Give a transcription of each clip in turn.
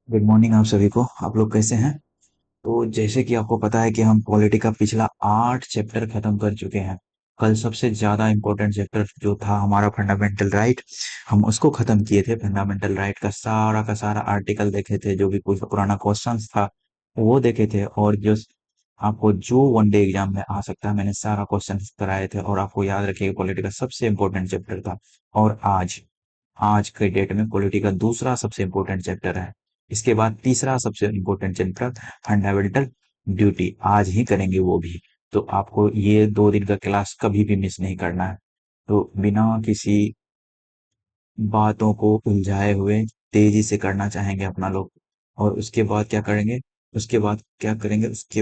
Good morning आप सभी को। आप लोग कैसे हैं? तो जैसे कि आपको पता है कि हम पॉलिटी का पिछला 8 चैप्टर खत्म कर चुके हैं। कल सबसे ज़्यादा इम्पोर्टेंट चैप्टर जो था हमारा फंडामेंटल राइट, हम उसको खत्म किए थे। फंडामेंटल राइट का सारा आर्टिकल देखे थे, जो भी कुछ पुराना क्वेश्चंस था वो देखे थे। और जो आपको जो वन डे एग्जाम में आ सकता है, मैंने सारा क्वेश्चन कराए थे। और आपको याद रखिएगा, पॉलिटी का सबसे इम्पोर्टेंट चैप्टर था। और आज आज के डेट में पॉलिटी का दूसरा सबसे इम्पोर्टेंट चैप्टर है। इसके बाद तीसरा सबसे इम्पोर्टेंट चैप्टर फंडामेंटल ड्यूटी, आज ही करेंगे वो भी। तो आपको ये 2 दिन का क्लास कभी भी मिस नहीं करना है। तो बिना किसी बातों को उलझाए हुए तेजी से करना चाहेंगे अपना लोग। और उसके बाद क्या करेंगे? उसके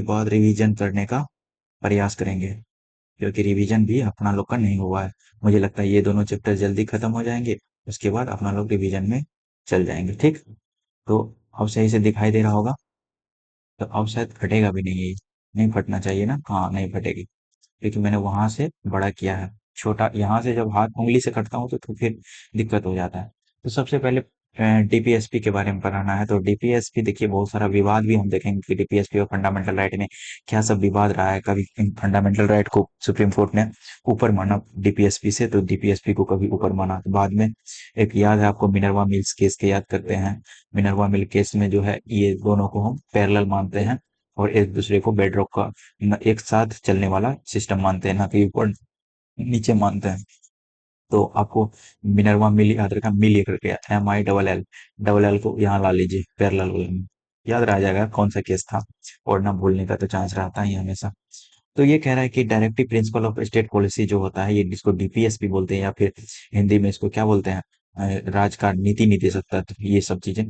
बाद रिवीजन करने का प्रयास करेंगे, क्योंकि रिवीजन भी अपना लोग का नहीं हुआ है। मुझे लगता है ये दोनों चैप्टर जल्दी खत्म हो जाएंगे, उसके बाद अपना लोग रिवीजन में चल जाएंगे। ठीक, तो अब सही से दिखाई दे रहा होगा। तो अब शायद फटेगा भी नहीं ये। नहीं फटना चाहिए ना, हाँ नहीं फटेगी, क्योंकि मैंने वहां से बड़ा किया है। छोटा यहाँ से जब हाथ उंगली से करता हूँ तो फिर दिक्कत हो जाता है। तो सबसे पहले डीपीएसपी के बारे में पढ़ाना है। तो डीपीएसपी देखिए, बहुत सारा विवाद भी हम देखेंगे कि डीपीएसपी और फंडामेंटल राइट में क्या सब विवाद रहा है। कभी फंडामेंटल राइट को सुप्रीम कोर्ट ने ऊपर माना डीपीएसपी से, तो डीपीएसपी को कभी ऊपर माना। तो बाद में एक याद है आपको, मिनरवा मिल्स केस के याद करते हैं। मिनरवा मिल केस में जो है, ये दोनों को हम पैरेलल मानते हैं और एक दूसरे को बेडरॉक का एक साथ चलने वाला सिस्टम मानते हैं, ना कि ऊपर नीचे मानते हैं। तो आपको मिनरवा मिल याद रखना, मिल ये करके MILL, डबल एल को यहाँ ला लीजिए पैरेलल वाले में। याद रह जाएगा कौन सा केस था। और ना भूलने का तो चांस रहता ही है हमेशा। तो ये कह रहा है कि directive principle of state policy जो होता है, ये जिसको डीपीएस भी बोलते हैं, या फिर हिंदी में इसको क्या बोलते हैं, राजकाज नीति निर्देशक तत्व, ये सब चीजें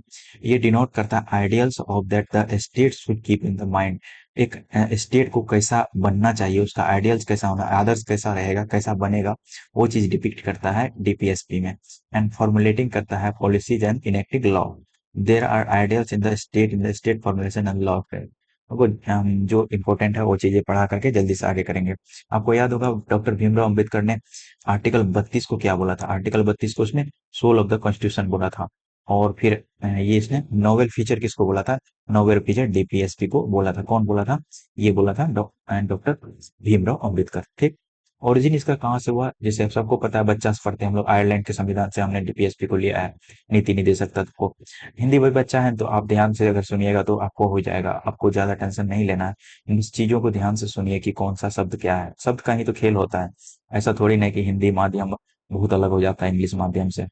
ये डिनोट करता है ideals of that the state should keep in the mind. एक स्टेट को कैसा बनना चाहिए, उसका आइडियल्स कैसा होना, आदर्श कैसा रहेगा, कैसा बनेगा, वो चीज डिपिक्ट करता है डीपीएसपी में। एंड फॉर्मुलेटिंग करता है policies and enacting law. There are ideals in the state formulation and law. आपको जो इम्पोर्टेंट है वो चीजें पढ़ा करके जल्दी से आगे करेंगे। आपको याद होगा डॉक्टर भीमराव अंबेडकर ने आर्टिकल 32 को क्या बोला था। आर्टिकल 32 को उसने सोल ऑफ द कॉन्स्टिट्यूशन बोला था। और फिर ये इसने नोवेल फीचर किसको बोला था? नोवेल फीचर डीपीएसपी को बोला था। कौन बोला था? ये बोला था डॉक्टर भीमराव अंबेडकर। ठीक। ओरिजिन इसका कहाँ से हुआ? जैसे अब सबको पता है, बच्चा से पढ़ते हैं हम लोग, आयरलैंड के संविधान से हमने डीपीएसपी को लिया है, नीति निदेशक तत्व को। हिंदी वही बच्चा है तो आप ध्यान से अगर सुनिएगा तो आपको हो जाएगा, आपको ज्यादा टेंशन नहीं लेना है। इन चीजों को ध्यान से सुनिए कि कौन सा शब्द क्या है। शब्द का ही तो खेल होता है। ऐसा थोड़ी ना कि हिंदी माध्यम बहुत अलग हो जाता है इंग्लिश माध्यम से।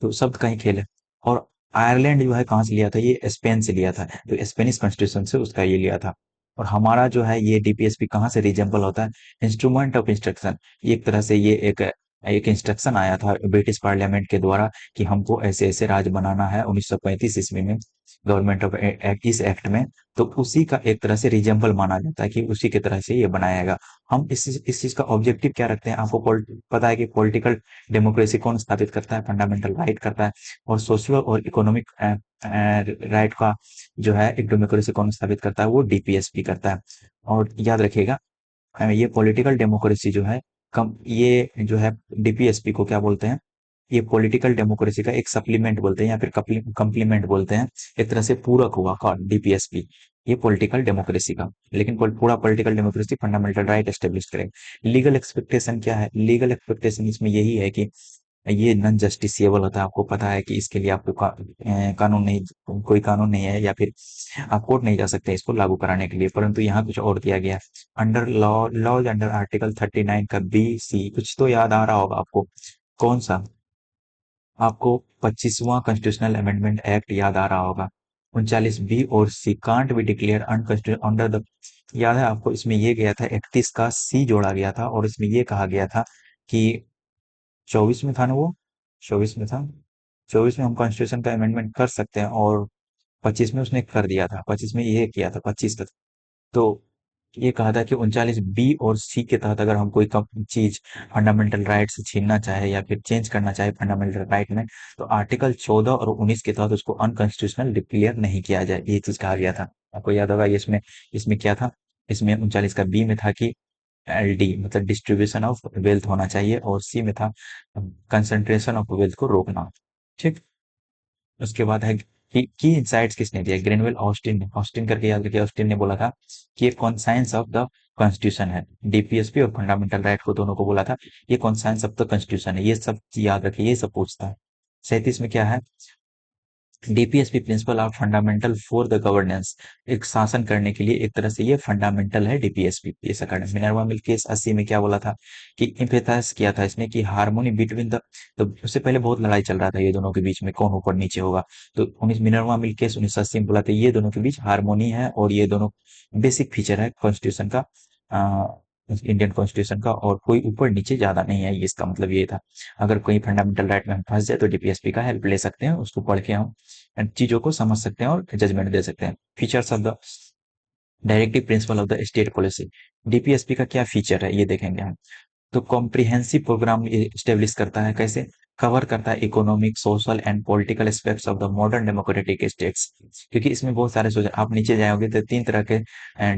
तो शब्द का ही खेल है। और आयरलैंड जो है कहाँ से लिया था? ये स्पेन से लिया था, तो स्पेनिश कॉन्स्टिट्यूशन से उसका ये लिया था। और हमारा जो है ये डीपीएसपी कहाँ से रिजेंबल होता है? Instrument of instruction. एक तरह से ये एक एक इंस्ट्रक्शन आया था ब्रिटिश पार्लियामेंट के द्वारा कि हमको ऐसे ऐसे राज बनाना है 1935 ईस्वी में, गवर्नमेंट ऑफ एक्ट, इस एक्ट में। तो उसी का एक तरह से रिजेंबल माना जाता है कि उसी की तरह से ये बनाएगा। हम इस चीज का ऑब्जेक्टिव क्या रखते हैं? आपको पता है कि पॉलिटिकल डेमोक्रेसी कौन स्थापित करता है? फंडामेंटल राइट करता है। और सोशल और इकोनॉमिक राइट का जो है एक डेमोक्रेसी कौन स्थापित करता है? वो डीपीएसपी करता है। और याद रखिएगा, ये पॉलिटिकल डेमोक्रेसी जो है, कम ये जो है डीपीएसपी को क्या बोलते हैं? ये पॉलिटिकल डेमोक्रेसी का एक सप्लीमेंट बोलते हैं, या फिर कम्प्लीमेंट बोलते हैं। एक तरह से पूरक हुआ का डीपीएसपी, ये पॉलिटिकल डेमोक्रेसी का। लेकिन पूरा political democracy fundamental right establish करेगा। लीगल एक्सपेक्टेशन क्या है? लीगल एक्सपेक्टेशन इसमें यही है कि ये नॉन जस्टिसिएबल होता है। आपको पता है कि इसके लिए आपको कानून नहीं, कोई कानून नहीं है, या फिर आप कोर्ट नहीं जा सकते इसको लागू कराने के लिए। परंतु यहाँ कुछ और दिया गया है। अंडर लॉज अंडर आर्टिकल 39 का B C, कुछ तो याद आ रहा होगा आपको। कौन सा? आपको 25वां कॉन्स्टिट्यूशनल अमेंडमेंट एक्ट याद आ रहा होगा। 39B और C can't be declare unconstitutional under the, याद है आपको? इसमें ये गया था 31 का C जोड़ा गया था, और इसमें ये कहा गया था कि 24 में था ना वो, 24 में था, 24 में हम कॉन्स्टिट्यूशन का अमेंडमेंट कर सकते हैं, और 25 में उसने कर दिया था, 25 में ये किया था, 25 तक। तो ये कहा था कि 39B और C के तहत अगर हम कोई चीज फंडामेंटल राइट से छीनना चाहे या फिर चेंज करना चाहे फंडामेंटल राइट में, तो आर्टिकल 14 और 19 के तहत उसको अनकॉन्स्टिट्यूशनल डिक्लेयर नहीं किया जाए, ये चीज कहा गया था। आपको याद होगा ये इसमें, इसमें क्या था? इसमें 39 का B में था कि LD मतलब डिस्ट्रीब्यूशन ऑफ वेल्थ होना चाहिए, और C में था कंसंट्रेशन ऑफ वेल्थ को रोकना। ठीक। उसके बाद है की इंसाइट्स किसने दिया? ग्रेनवेल ऑस्टिन ने। ऑस्टिन करके याद रखिए, ऑस्टिन ने बोला था कि ये कॉन्साइंस ऑफ द कॉन्स्टिट्यूशन है। डीपीएसपी और फंडामेंटल राइट को दोनों को बोला था ये कॉन्साइंस ऑफ द कॉन्स्टिट्यूशन है। ये सब याद रखिए, ये सब पूछता है। 37 में क्या है? DPSP principle of fundamental for the governance. एक शासन करने के लिए एक तरह से ये फंडामेंटल है डीपीएसपी, इस अकॉर्डिंग। मिनर्वा मिल केस 80 में क्या बोला था कि एम्फेसाइज किया था इसने कि हार्मोनी बिटवीन द, तो उससे पहले बहुत लड़ाई चल रहा था ये दोनों के बीच में, कौन ऊपर नीचे होगा। तो उन्नीस मिनर्वा मिल केस 1980 में बोला था ये दोनों के बीच हार्मोनी है, और ये दोनों बेसिक फीचर है कॉन्स्टिट्यूशन का, इंडियन कॉन्स्टिट्यूशन का, और कोई ऊपर नीचे ज्यादा नहीं है। ये इसका मतलब ये था। अगर कोई फंडामेंटल राइट में हम फंस जाए तो डीपीएसपी का हेल्प ले सकते हैं, उसको पढ़ के हम चीजों को समझ सकते हैं और जजमेंट दे सकते हैं। Features of the directive principle of the state policy. DPSP का क्या फीचर है ये देखेंगे हम। तो कॉम्प्रिहेंसिव प्रोग्राम स्टेब्लिश करता है, कैसे? कवर करता है economic, social and political aspects of the modern democratic states. क्योंकि इसमें बहुत सारे सोच, आप नीचे जाओगे तो तीन तरह के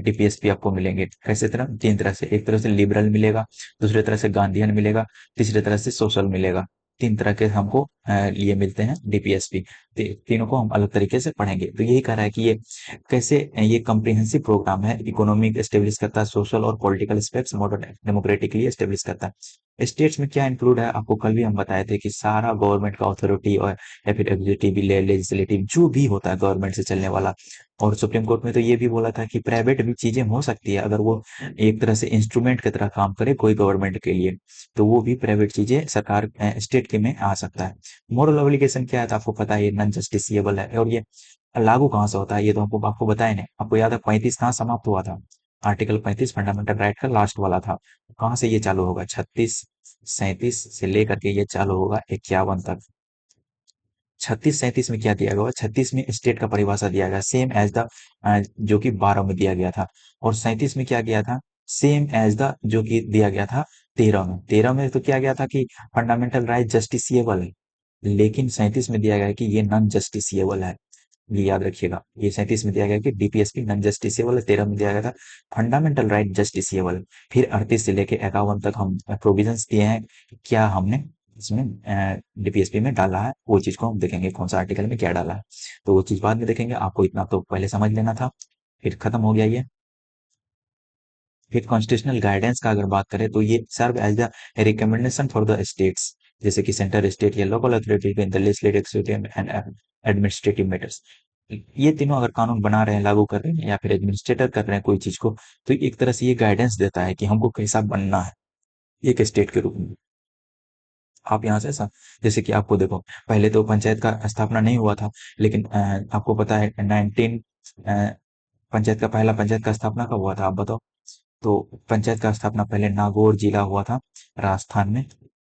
डीपीएसपी आपको मिलेंगे। कैसे तरह? तीन तरह से। एक तरह से लिबरल मिलेगा, दूसरे तरह से गांधीयन मिलेगा, तीसरे तरह से सोशल मिलेगा। तीन तरह के हमको लिए मिलते हैं डीपीएसपी। तीनों को हम अलग तरीके से पढ़ेंगे। तो यही कह रहा है कि ये कैसे, ये कम्प्रिहेंसिव प्रोग्राम है, इकोनॉमिक एस्टेब्लिश करता है, सोशल और political aspects modern democratically establish करता है। स्टेट्स में क्या इंक्लूड है? आपको कल भी हम बताए थे कि सारा गवर्नमेंट का अथॉरिटी, और या फिर एग्जीक्यूटिव, लेजिस्लेटिव, जो भी होता है गवर्नमेंट से चलने वाला। और सुप्रीम कोर्ट में तो ये भी बोला था कि प्राइवेट भी चीजें हो सकती है अगर वो एक तरह से इंस्ट्रूमेंट की तरह काम करे कोई गवर्नमेंट के लिए, तो वो भी प्राइवेट चीजें सरकार स्टेट के में आ सकता है। मोरल ऑब्लिगेशन क्या है? तो आपको पता है ये नॉन जस्टिसिएबल है। और ये लागू कहाँ से होता है ये तो हमको आपको बताया नहीं। आपको याद है 35 कहाँ समाप्त हुआ था? आर्टिकल 35 फंडामेंटल राइट का लास्ट वाला था। कहाँ से ये चालू होगा? 36 37 से लेकर के ये चालू होगा 51 तक। 36 37 में क्या दिया गया? 36 में स्टेट का परिभाषा दिया गया सेम एज द, जो कि 12 में दिया गया था। और 37 में क्या गया था? सेम एज द, जो कि दिया गया था 13 में। 13 में तो क्या गया था कि फंडामेंटल राइट जस्टिसिएबल है, लेकिन 37 में दिया गया है कि ये नॉन जस्टिसिएबल है। ये याद रखिएगा, ये 37 में दिया गया कि डीपीएसपी नॉन जस्टिसिएबल है, 13 में दिया गया था फंडामेंटल राइट जस्टिसिएबल। फिर 38 से लेके 51 तक हम प्रोविजंस दिए हैं। क्या हमने इसमें डीपीएसपी में डाला है, वो चीज को हम देखेंगे कौन सा आर्टिकल में क्या डाला है। तो वो चीज बाद में देखेंगे, आपको इतना तो पहले समझ लेना था। फिर खत्म हो गया ये। फिर कॉन्स्टिट्यूशनल गाइडेंस का अगर बात करें तो ये serve as the recommendation for the states, जैसे कि सेंटर, स्टेट या local authority in the legislative, executive and administrative matters. ये तीनों अगर कानून बना रहे हैं, लागू कर रहे हैं, या फिर एडमिनिस्ट्रेटर कर रहे हैं कोई चीज को, तो एक तरह से ये गाइडेंस देता है कि हमको कैसा बनना है एक स्टेट के रूप में। आप यहाँ से ऐसा, जैसे कि आपको देखो, पहले तो पंचायत का स्थापना नहीं हुआ था, लेकिन आपको पता है 19, पंचायत का पहला पंचायत का स्थापना कब हुआ था आप बताओ? तो पंचायत का स्थापना पहले नागौर जिला हुआ था राजस्थान में।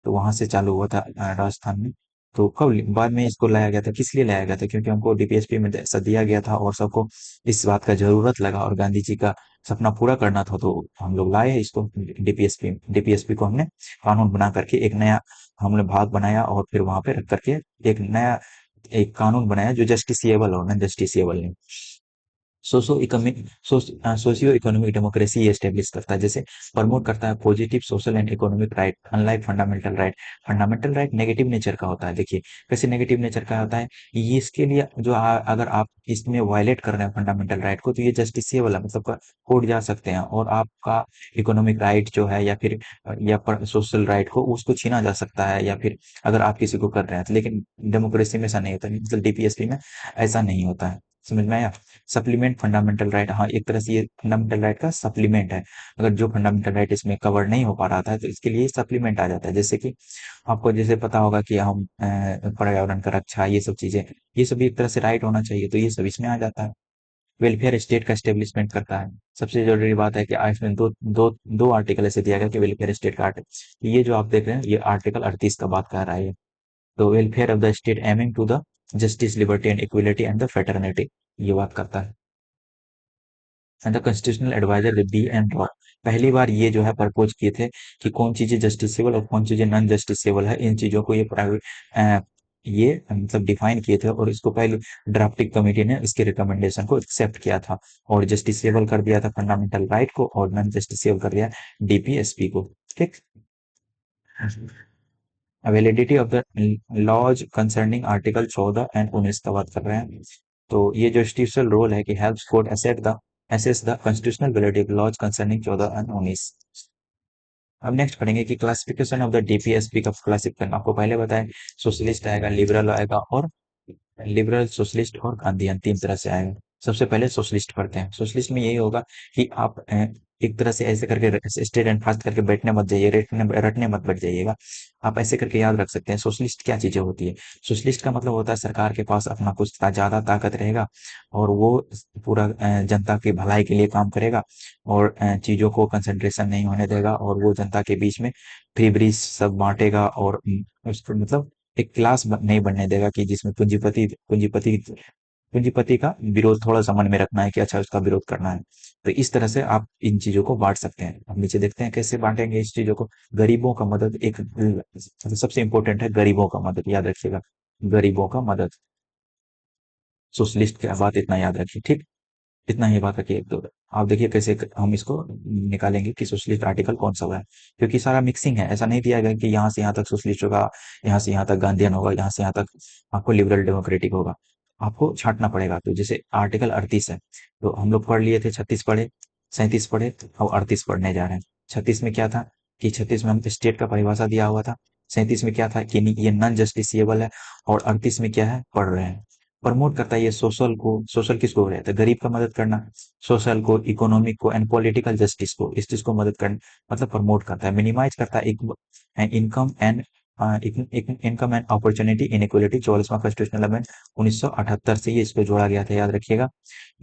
तो वहां से चालू हुआ था राजस्थान में। तो कब बाद में इसको लाया गया था? किस लिए लाया गया था? क्योंकि हमको डीपीएसपी में ऐसा दिया गया था और सबको इस बात का जरूरत लगा, और गांधी जी का सपना पूरा करना था, तो हम लोग लाए इसको डीपीएसपी। डीपीएसपी को हमने कानून बना करके एक नया हमने भाग बनाया, और फिर वहां पे रख करके एक नया एक कानून बनाया जो जस्टिसिएबल हो, नॉन जस्टिसिएबल नहीं। सोशियो इकोनॉमिक डेमोक्रेसी ये एस्टेब्लिश करता है, जैसे प्रमोट करता है positive social and economic right unlike fundamental right. Fundamental right negative nature का होता है। देखिए कैसे नेगेटिव नेचर का होता है, ये इसके लिए जो अगर आप इसमें वायलेट कर रहे हैं फंडामेंटल राइट को, तो ये जस्टिसिएबल है, मतलब कोर्ट जा सकते हैं, और आपका इकोनॉमिक राइट जो है, या फिर या सोशल राइट को उसको छीना जा सकता है, या फिर अगर आप किसी को कर रहे हैं तो। लेकिन डेमोक्रेसी में ऐसा नहीं होता, मतलब डीपीएसपी में ऐसा नहीं होता है। समझ में आया? सप्लीमेंट फंडामेंटल राइट, हाँ एक तरह से ये फंडामेंटल राइट का सप्लीमेंट है। अगर जो फंडामेंटल राइट इसमें कवर नहीं हो पा रहा था तो इसके लिए सप्लीमेंट आ जाता है। जैसे कि आपको जैसे पता होगा कि हम पर्यावरण का रक्षा, ये सब चीजें, ये सब एक तरह से राइट होना चाहिए, तो ये सब इसमें आ जाता है। वेलफेयर स्टेट का स्टेब्लिशमेंट करता है। सबसे जरूरी बात है कि इसमें दो दो दो आर्टिकल ऐसे दिया गया कि वेलफेयर स्टेट का आर्टिकल, ये जो आप देख रहे हैं ये आर्टिकल 38 का बात कर रहा है ये। तो welfare of the state aiming to the justice, liberty and equality and the fraternity, ये बात करता है। And the constitutional adviser B and Rau, पहली बार ये जो है प्रपोज किए थे कि कौन चीजें जस्टिसेबल और कौन चीजें नॉन जस्टिसेबल है। इन चीजों को ये प्राइवेट ये मतलब डिफाइन किए थे, और इसको पहले ड्राफ्टिंग कमेटी ने इसके रिकमेंडेशन को एक्सेप्ट किया था, और जस्टिसेबल कर दिया था फंडामेंटल राइट को, और नॉन जस्टिसेबल कर दिया डीपीएसपी को। ठीक। Validity of the laws concerning article 14 and 19 का बात कर रहे हैं। तो ये जो इंस्टीट्यूशनल रोल है कि helps court assess the constitutional validity of laws concerning 14 and 19। अब नेक्स्ट पढ़ेंगे कि क्लासिफिकेशन ऑफ द डीपीएसपी का क्लासिफिकेशन आपको पहले बताएं। सोशलिस्ट आएगा, लिबरल आएगा और लिबरल, सोशलिस्ट और गांधीयन तीन तरह से आएगा। सबसे पहले सोशलिस्ट पढ़ते हैं। सोशलिस्ट में यही होगा कि आप एक तरह से ऐसे करके स्ट्रेट एंड फास्ट करके बैठने मत जाइए, रटने रटने मत बैठ जाइएगा। आप ऐसे करके याद रख सकते हैं सोशलिस्ट क्या चीजें होती है। सोशलिस्ट का मतलब होता है सरकार के पास अपना कुछ ज्यादा ताकत रहेगा और वो पूरा जनता की भलाई के लिए काम करेगा और चीजों को कंसंट्रेशन नहीं होने देगा और वो जनता के बीच में फ्री ब्रीज सब बांटेगा और उसको मतलब एक क्लास नहीं बनने देगा कि जिसमें पूंजीपति पूंजीपति का विरोध थोड़ा सा मन में रखना है कि अच्छा उसका विरोध करना है। तो इस तरह से आप इन चीजों को बांट सकते हैं। अब नीचे देखते हैं कैसे बांटेंगे इस चीजों को। गरीबों का मदद एक सबसे इंपॉर्टेंट है, गरीबों का मदद याद रखिएगा। गरीबों का मदद, सोशलिस्ट की बात इतना याद रखिए, ठीक। इतना ही बात रखिए। तो आप देखिए कैसे हम इसको निकालेंगे कि सोशलिस्ट आर्टिकल कौन सा हुआ है, क्योंकि सारा मिक्सिंग है। ऐसा नहीं दिया गया कि यहाँ से यहाँ तक सोशलिस्ट होगा, यहाँ से यहाँ तक गांधीयन होगा, यहाँ से यहाँ तक आपको लिबरल डेमोक्रेटिक होगा। आपको छांटना पड़ेगा। तो जैसे आर्टिकल 38 है, तो हम लोग पढ़ लिए थे, 36 पढ़े, 37 पढ़े और 38 पढ़ने जा रहे हैं। 36 में क्या था कि 36 में हम स्टेट का परिभाषा दिया हुआ था। 37 में क्या था कि ये नॉन जस्टिसिएबल है। और 38 में क्या है, पढ़ रहे हैं, प्रमोट करता है ये सोशल को। सोशल किसको हो रहा है, गरीब का मदद करना। सोशल को, इकोनॉमिक को एंड पॉलिटिकल जस्टिस को, इस चीज को मदद करना, मतलब प्रमोट करता है। मिनिमाइज करता है income and income and opportunity inequality. 44वां कॉन्स्टिट्यूशनल अमेंडमेंट 1978 से ये इसको जोड़ा गया था, याद रखिएगा।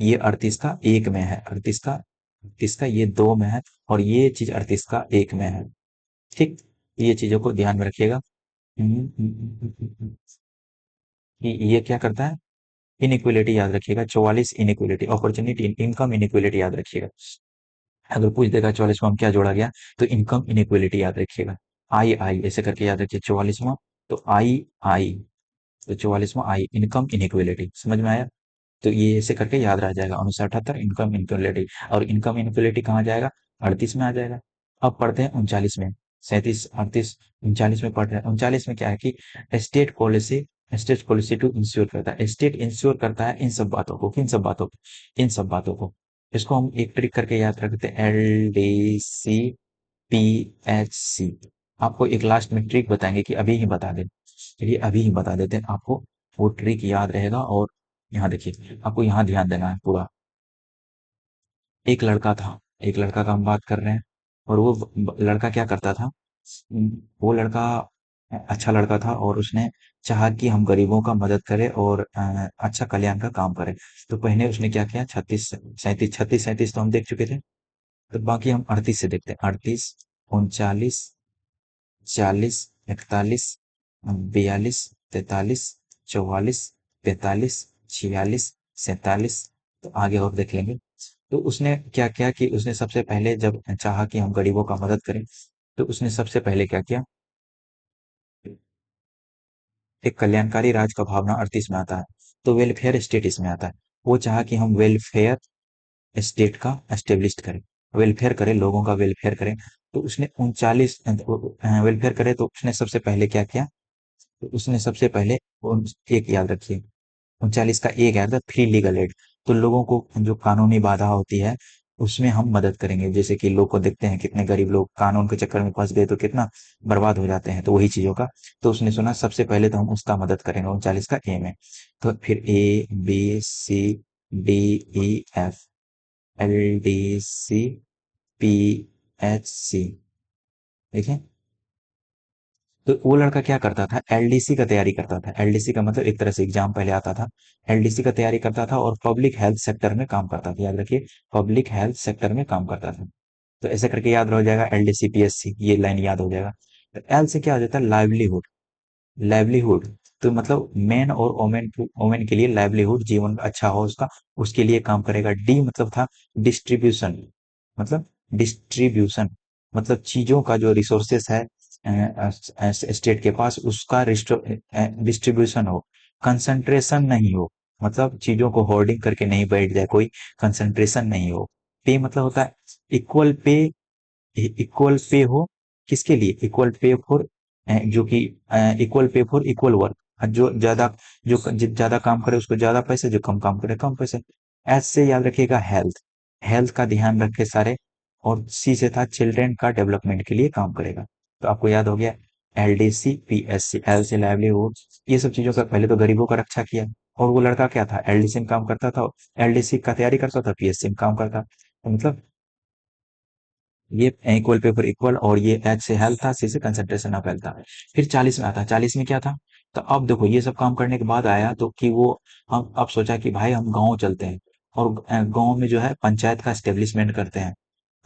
ये 38 का एक में है, 38 का ये दो में है और ये चीज 38 का एक में है, ठीक। ये चीजों को ध्यान में रखिएगा। हम्म, हम्म, हम्म, हम्म, हम्म, कि ये क्या करता है, इनइक्वलिटी याद रखिएगा। 44 इनइक्वलिटी, अपॉर्चुनिटी इनकम इनइक्वलिटी याद रखिएगा। अगर पूछ देगा 44 में हम क्या जोड़ा गया, तो इनकम इनइक्वलिटी याद रखिएगा। आई आई ऐसे करके याद रखिए 44वां। तो आई आई, तो 44वां आई, इनकम इनइक्वलिटी, समझ में आया। तो ये ऐसे करके याद रह जाएगा। 1978 इनकम इनक्वलिटी, और इनकम इनक्वलिटी कहाँ जाएगा, 38 में आ जाएगा। अब पढ़ते हैं 39 में। 37, 38, 39 में पढ़ रहे हैं। 39 में क्या है कि state policy, state policy to ensure करता है, स्टेट इंश्योर करता है इन सब बातों को। किन सब बातों को, इन सब बातों को। इसको हम एक ट्रिक करके याद रखते हैं, LDC PHC। आपको एक लास्ट में ट्रिक बताएंगे कि अभी ही बता दें, चलिए अभी ही बता देते हैं आपको। वो ट्रिक याद रहेगा। और यहाँ देखिए, आपको यहाँ ध्यान देना है पूरा। एक लड़का था, एक लड़का का हम बात कर रहे हैं। और वो लड़का क्या करता था, वो लड़का अच्छा लड़का था और उसने चाहा कि हम गरीबों का मदद करें और अच्छा कल्याण का काम करें। तो पहले उसने क्या किया, 36 37 तो हम देख चुके थे। तो बाकी हम 38 से देखते हैं। 38, 39, 40, 41, 42, 43, 44, 45, 46, 47। तो आगे और देख लेंगे। तो उसने क्या किया कि उसने सबसे पहले जब चाहा कि हम गरीबों का मदद करें, तो उसने सबसे पहले क्या किया, एक कल्याणकारी राज का भावना 38 में आता है, तो वेलफेयर स्टेट इसमें आता है। वो चाहा कि हम वेलफेयर स्टेट का एस्टेब्लिश करें, वेलफेयर करें, लोगों का वेलफेयर करें। तो उसने 39 वेलफेयर करे, तो उसने सबसे पहले क्या किया, तो उसने सबसे पहले एक याद रखिए, 39 का एक है, फ्री लीगल एड। तो लोगों को जो कानूनी बाधा होती है उसमें हम मदद करेंगे। जैसे कि लोग को देखते हैं कितने गरीब लोग कानून के चक्कर में फंस गए तो कितना बर्बाद हो जाते हैं, तो वही चीजों का। तो उसने सुना सबसे पहले तो हम उसका मदद करेंगे, 39 का ए में। तो फिर ABCDEF, LDC PHC, देखें। तो वो लड़का क्या करता था, एलडीसी का तैयारी करता था। एलडीसी का मतलब एक तरह से एग्जाम पहले आता था। एलडीसी का तैयारी करता था और पब्लिक हेल्थ सेक्टर में काम करता था, याद रखिए, पब्लिक हेल्थ सेक्टर में काम करता था। तो ऐसे करके याद रह जाएगा, LDC PSC, ये लाइन याद हो जाएगा। तो एल से क्या हो जाता है, लाइवलीहुड। लाइवलीहुड, तो मतलब मैन और वोमेन, वोमेन के लिए लाइवलीहुड, जीवन अच्छा हो उसका, उसके लिए काम करेगा। डी मतलब था डिस्ट्रीब्यूशन, मतलब डिस्ट्रीब्यूशन, मतलब चीजों का जो रिसोर्सेस है स्टेट के पास, उसका डिस्ट्रीब्यूशन हो, कंसंट्रेशन नहीं हो। मतलब चीजों को होर्डिंग करके नहीं बैठ जाए कोई, कंसंट्रेशन नहीं हो। पे मतलब होता है इक्वल पे, इक्वल पे हो, किसके लिए, इक्वल पे फॉर जो कि equal pay for equal work, जो ज्यादा, जो ज्यादा काम करे उसको ज्यादा पैसे, जो कम काम करे कम पैसे। एच से याद रखिएगा हेल्थ, हेल्थ का ध्यान रखे सारे। और सी से था चिल्ड्रेन का डेवलपमेंट के लिए काम करेगा। तो आपको याद हो गया, एलडीसी पीएससी, एल से लाइवलीहुड, ये सब चीजों का पहले तो गरीबों का रक्षा किया। और वो लड़का क्या था, एलडीसी में काम करता था, एलडीसी का तैयारी करता था, पीएससी में काम करता, तो मतलब ये इक्वल पेपर इक्वल, और ये एच से हेल्थ था, सी से कंसंट्रेशन ऑफ हेल्थ था। फिर 40 में आता है, 40 में क्या था, तो अब देखो ये सब काम करने के बाद आया तो कि वो, हम अब सोचा कि भाई हम गांव चलते हैं, और गांव में जो है पंचायत का स्टेब्लिशमेंट करते हैं।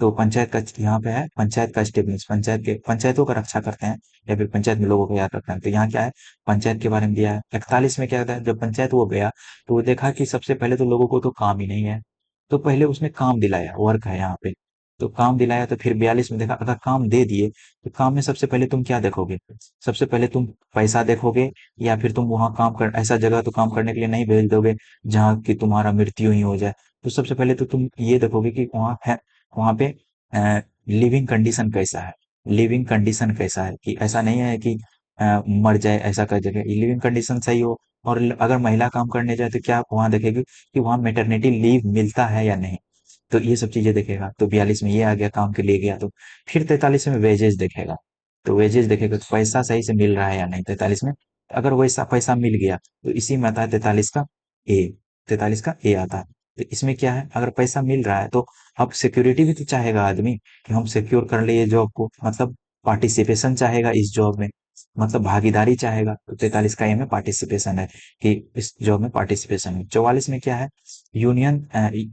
तो पंचायत का यहाँ पे है, पंचायत का स्टेब्लिश, पंचायत के पंचायतों का रक्षा करते हैं, या फिर पंचायत में लोगों को याद रखते हैं। तो यहाँ क्या है, पंचायत के बारे में दिया है। 41 में क्या होता है, जब पंचायत वो गया तो वो देखा कि सबसे पहले तो लोगों को तो काम ही नहीं है, तो पहले उसने काम दिलाया, वर्क है यहाँ पे। तो काम दिलाया, तो फिर 42 में देखा अगर काम दे दिए तो काम में सबसे पहले तुम क्या देखोगे, सबसे पहले तुम पैसा देखोगे, या फिर तुम वहां काम कर, ऐसा जगह तो काम करने के लिए नहीं भेज दोगे जहाँ की तुम्हारा मृत्यु ही हो जाए। तो सबसे पहले तो तुम ये देखोगे कि वहाँ है, वहां पे लिविंग कंडीशन कैसा है, लिविंग कंडीशन कैसा है, कि ऐसा नहीं है कि मर जाए, ऐसा कर जगह लिविंग कंडीशन सही हो। और अगर महिला काम करने जाए तो क्या आप वहां देखेगी कि वहां मेटर्निटी लीव मिलता है या नहीं। तो ये सब चीजें देखेगा। तो 42 में ये आ गया, काम के लिए गया। तो फिर 43 में वेजेस देखेगा, तो वेजेस देखेगा तो पैसा सही से मिल रहा है या नहीं 43 में। अगर वैसा पैसा मिल गया तो इसी में आता है 43 का ए, 43 का ए आता है। तो इसमें क्या है, अगर पैसा मिल रहा है तो अब सिक्योरिटी भी तो चाहेगा आदमी, कि हम सिक्योर कर लिए जॉब को, मतलब पार्टिसिपेशन चाहेगा इस जॉब में, मतलब भागीदारी चाहेगा। तो 43 का ए में पार्टिसिपेशन है, कि इस जॉब में पार्टिसिपेशन है। 44 में क्या है, यूनियन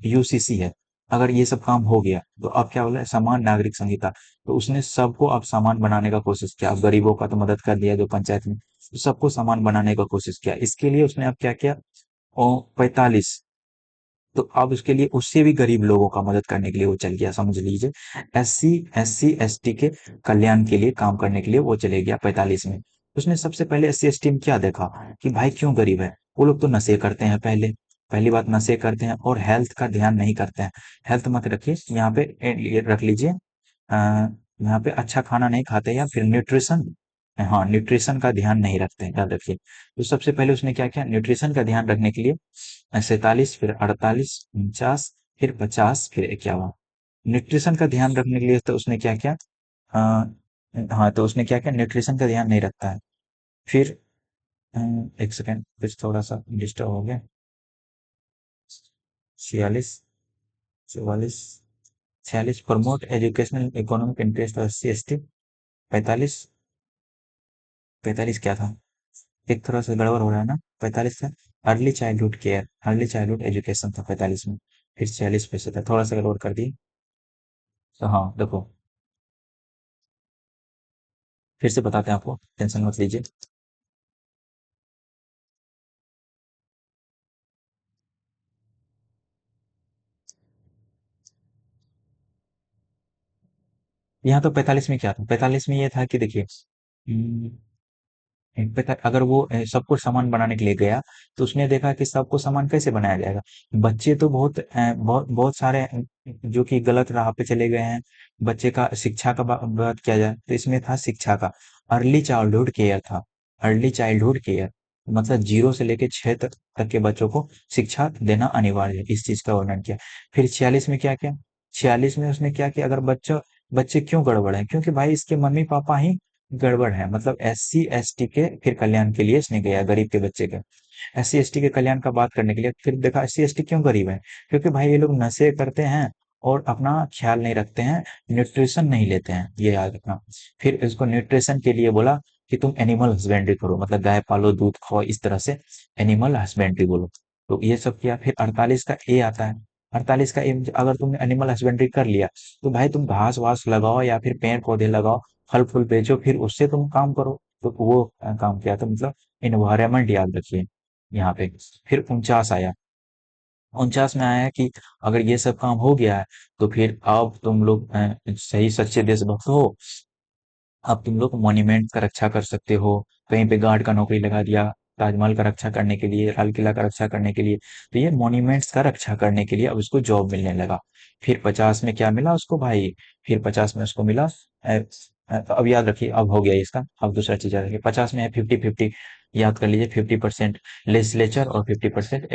यूसीसी है। अगर ये सब काम हो गया तो अब क्या बोला है, समान नागरिक संहिता। तो उसने सबको अब समान बनाने का कोशिश किया, अब गरीबों का तो मदद कर दिया जो पंचायत में, तो सबको समान बनाने का कोशिश किया। इसके लिए उसने अब क्या किया, ओ 45, तो अब उसके लिए उससे भी गरीब लोगों का मदद करने के लिए वो चल गया, समझ लीजिए। एससी एसटी के कल्याण के लिए काम करने के लिए वो चले गया 45 में। उसने सबसे पहले एससी एसटी में क्या देखा, कि भाई क्यों गरीब है, वो लोग तो नशे करते हैं पहले, पहली बात नशे करते हैं, और हेल्थ का ध्यान नहीं करते हैं। हेल्थ मत रखिए यहाँ पे, ये रख लीजिए, यहाँ पे अच्छा खाना नहीं खाते, या फिर न्यूट्रिशन, हाँ न्यूट्रिशन का ध्यान नहीं रखते हैं, याद रखिए। तो सबसे पहले उसने क्या किया, न्यूट्रिशन का ध्यान रखने के लिए 47, फिर 48, 49, फिर 50, फिर 51, न्यूट्रिशन का ध्यान रखने के लिए तो उसने क्या किया, हाँ तो उसने क्या किया, न्यूट्रिशन का ध्यान नहीं रखता है। फिर एक सेकेंड, कुछ थोड़ा सा डिस्टर्ब हो गया। 46, 44, 46, promote educational economic interest of SC ST. 45, 45 क्या था, एक थोड़ा सा गड़बड़ हो रहा है ना। 45 था early childhood care, early childhood education था 45 में। फिर 46 पे से था, थोड़ा सा गड़बड़ कर दी। तो हाँ देखो, फिर से बताते हैं आपको, टेंशन मत लीजिए। यहाँ तो 45 में क्या था, 45 में ये था कि देखिए, पता अगर वो सबको समान बनाने के लिए गया, तो उसने देखा कि सबको समान कैसे बनाया जाएगा। बच्चे तो बहुत बहुत सारे जो कि गलत राह पे चले गए हैं। बच्चे का शिक्षा का बात किया जाए तो इसमें था शिक्षा का, अर्ली चाइल्डहुड केयर था, अर्ली चाइल्डहुड केयर, मतलब 0 से लेके 6 तक के बच्चों को शिक्षा देना अनिवार्य है, इस चीज का वर्णन किया। फिर 46 में क्या किया, 46 में उसने क्या किया, अगर बच्चों, बच्चे क्यों गड़बड़ है, क्योंकि भाई इसके मम्मी पापा ही गड़बड़ है, मतलब एससी एसटी के फिर कल्याण के लिए इसने गया, गरीब के बच्चे के एससी एसटी के कल्याण का बात करने के लिए। फिर देखा एससी एसटी क्यों गरीब है, क्योंकि भाई ये लोग नशे करते हैं और अपना ख्याल नहीं रखते हैं, न्यूट्रिशन नहीं लेते हैं, ये याद रखना। फिर इसको न्यूट्रिशन के लिए बोला कि तुम एनिमल हस्बेंड्री करो, मतलब गाय पालो, दूध खाओ, इस तरह से एनिमल हस्बेंड्री बोलो। तो ये सब किया। फिर 48 का ए आता है, 48 का ए, अगर तुमने एनिमल हस्बेंड्री कर लिया तो भाई तुम घास वास लगाओ, या फिर पेड़ पौधे लगाओ, फल फूल बेचो, फिर उससे तुम काम करो। तो वो काम किया, तो मतलब इन्वायरमेंट याद रखिए यहाँ पे। फिर 49 आया, 49 में आया कि अगर ये सब काम हो गया है तो फिर अब तुम लोग सही सच्चे देशभक्त हो, अब तुम लोग मॉन्यूमेंट का रक्षा कर सकते हो। कहीं पे गार्ड का नौकरी लगा दिया, ताजमहल का रक्षा करने के लिए, लाल किला का रक्षा करने के लिए, तो ये मॉन्यूमेंट्स का रक्षा करने के लिए अब उसको जॉब मिलने लगा। फिर 50 में क्या मिला उसको भाई, फिर 50 में उसको मिला तो अब याद रखिए, अब हो गया इसका। अब दूसरा चीज याद रखिए, 50 में है 50-50। याद कर लीजिए, 50% लेजिस्लेचर और 50%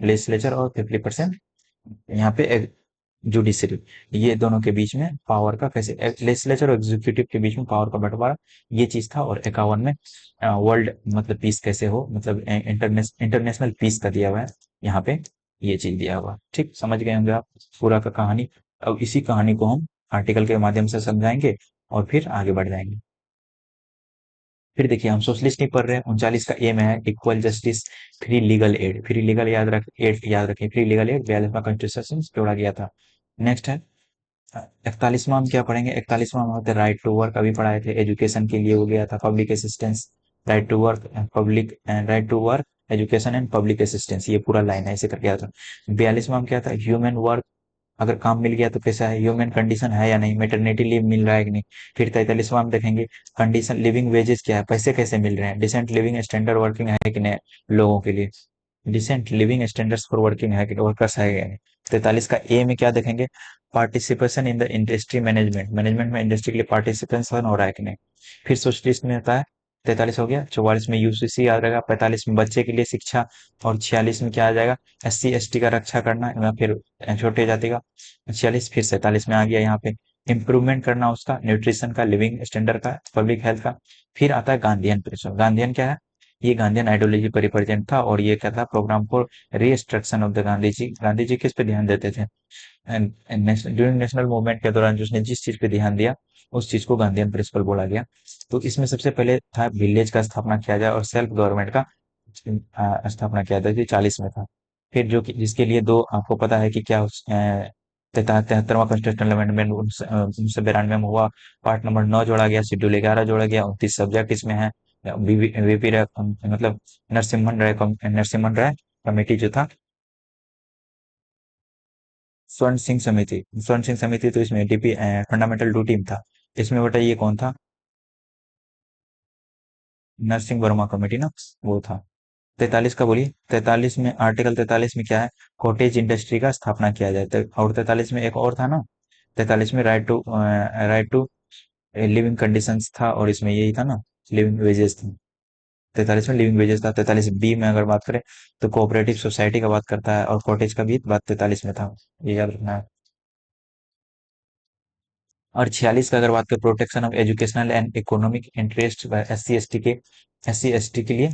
लेजिस्लेचर और 50% यहाँ पे जुडिशरी। ये दोनों के बीच में पावर का कैसे, लेजिस्लेचर और एग्जीक्यूटिव के बीच में पावर का बंटवारा, ये चीज था। और 51 में वर्ल्ड मतलब पीस कैसे हो, मतलब इंटरनेशनल पीस का दिया हुआ है यहाँ पे, ये चीज दिया हुआ है। ठीक, समझ गए होंगे आप पूरा का कहानी। अब इसी कहानी को हम आर्टिकल के माध्यम से समझाएंगे और फिर आगे बढ़ जाएंगे। फिर देखिए, हम सोशलिस्ट नहीं पढ़ रहे हैं। 39 का एम है equal justice, free legal aid. Free legal aid याद रखें, फ्री लीगल एड 42वां कॉन्स्टिट्यूशन जोड़ा गया था। नेक्स्ट है 41वां, हम क्या पढ़ेंगे? 41वां हम होते राइट टू वर्क, अभी पढ़ाए थे, एजुकेशन के लिए हो गया था, public assistance, right to work, public right to work, education and public assistance, ये पूरा लाइन है, ऐसे करके आता था। 42वां हम क्या था? ह्यूमन वर्क, अगर काम मिल गया तो कैसा है, ह्यूमन कंडीशन है या नहीं, मेटरनिटी लीव मिल रहा है कि नहीं। फिर 43वां हम देखेंगे कंडीशन, लिविंग वेजेस क्या है, पैसे कैसे मिल रहे हैं, डिसेंट लिविंग स्टैंडर्ड वर्किंग है कि नहीं लोगों के लिए, decent living standards for working है कि वर्कर्स है या नहीं। 43 का ए में क्या देखेंगे? Participation in the industry management, management में इंडस्ट्री के लिए पार्टिसिपेशन हो रहा है कि नहीं। फिर सोशलिस्ट में होता है, 43 हो गया। 44 में यूसीसी आ जाएगा, 45 में बच्चे के लिए शिक्षा, और 46 में क्या आ जाएगा? एससी एसटी का रक्षा करना, या फिर छोटे जाति का। 46 फिर 47 में आ गया यहाँ पे, इम्प्रूवमेंट करना उसका न्यूट्रिशन का, लिविंग स्टैंडर्ड का, पब्लिक हेल्थ का। फिर आता है गांधीयन प्रिंसिपल। गांधीयन क्या है? ये गांधीयन आइडियोलॉजी पर रिप्रेजेंट था, और ये क्या था? Programme for restriction of the Gandhi ji. Gandhi ji किस पे ध्यान देते थे? ड्यूरिंग नेशनल मूवमेंट के दौरान जिसने जिस चीज पे ध्यान दिया, उस चीज को गांधीयन प्रिंसिपल बोला गया। तो इसमें सबसे पहले था विलेज का स्थापना किया जाए और सेल्फ गवर्नमेंट का स्थापना किया जाए, 40 में था। फिर जो कि जिसके लिए दो, आपको पता है कि क्या 73वां कॉन्स्टिट्यूशनल अमेंडमेंट 1992 में हुआ, पार्ट नंबर 9 जोड़ा गया, शेड्यूल 11 जोड़ा गया, 29 सब्जेक्ट इसमें है। वीपी राय मतलब नरसिम्हन राय कमेटी जो था, स्वर्ण सिंह समिति तो इसमें डीपी फंडामेंटल टू टीम था। इसमें बताइए कौन था? नरसिंह वर्मा कमेटी ना, वो था। 43 का बोलिए। 43 में, आर्टिकल 43 में क्या है? कॉटेज इंडस्ट्री का स्थापना किया जाए। और 43 में एक और था ना, 43 में राइट टू लिविंग कंडीशंस था, और इसमें यही था ना, लिविंग वेजेस थी। 43 में लिविंग वेजेस था। 43 बी में अगर बात करें तो कोऑपरेटिव सोसाइटी का बात करता है, और कॉटेज का भी बात 43 में था, ये याद रखना है। और 46 का अगर बात करें, protection of educational and economic interest S C S T के लिए,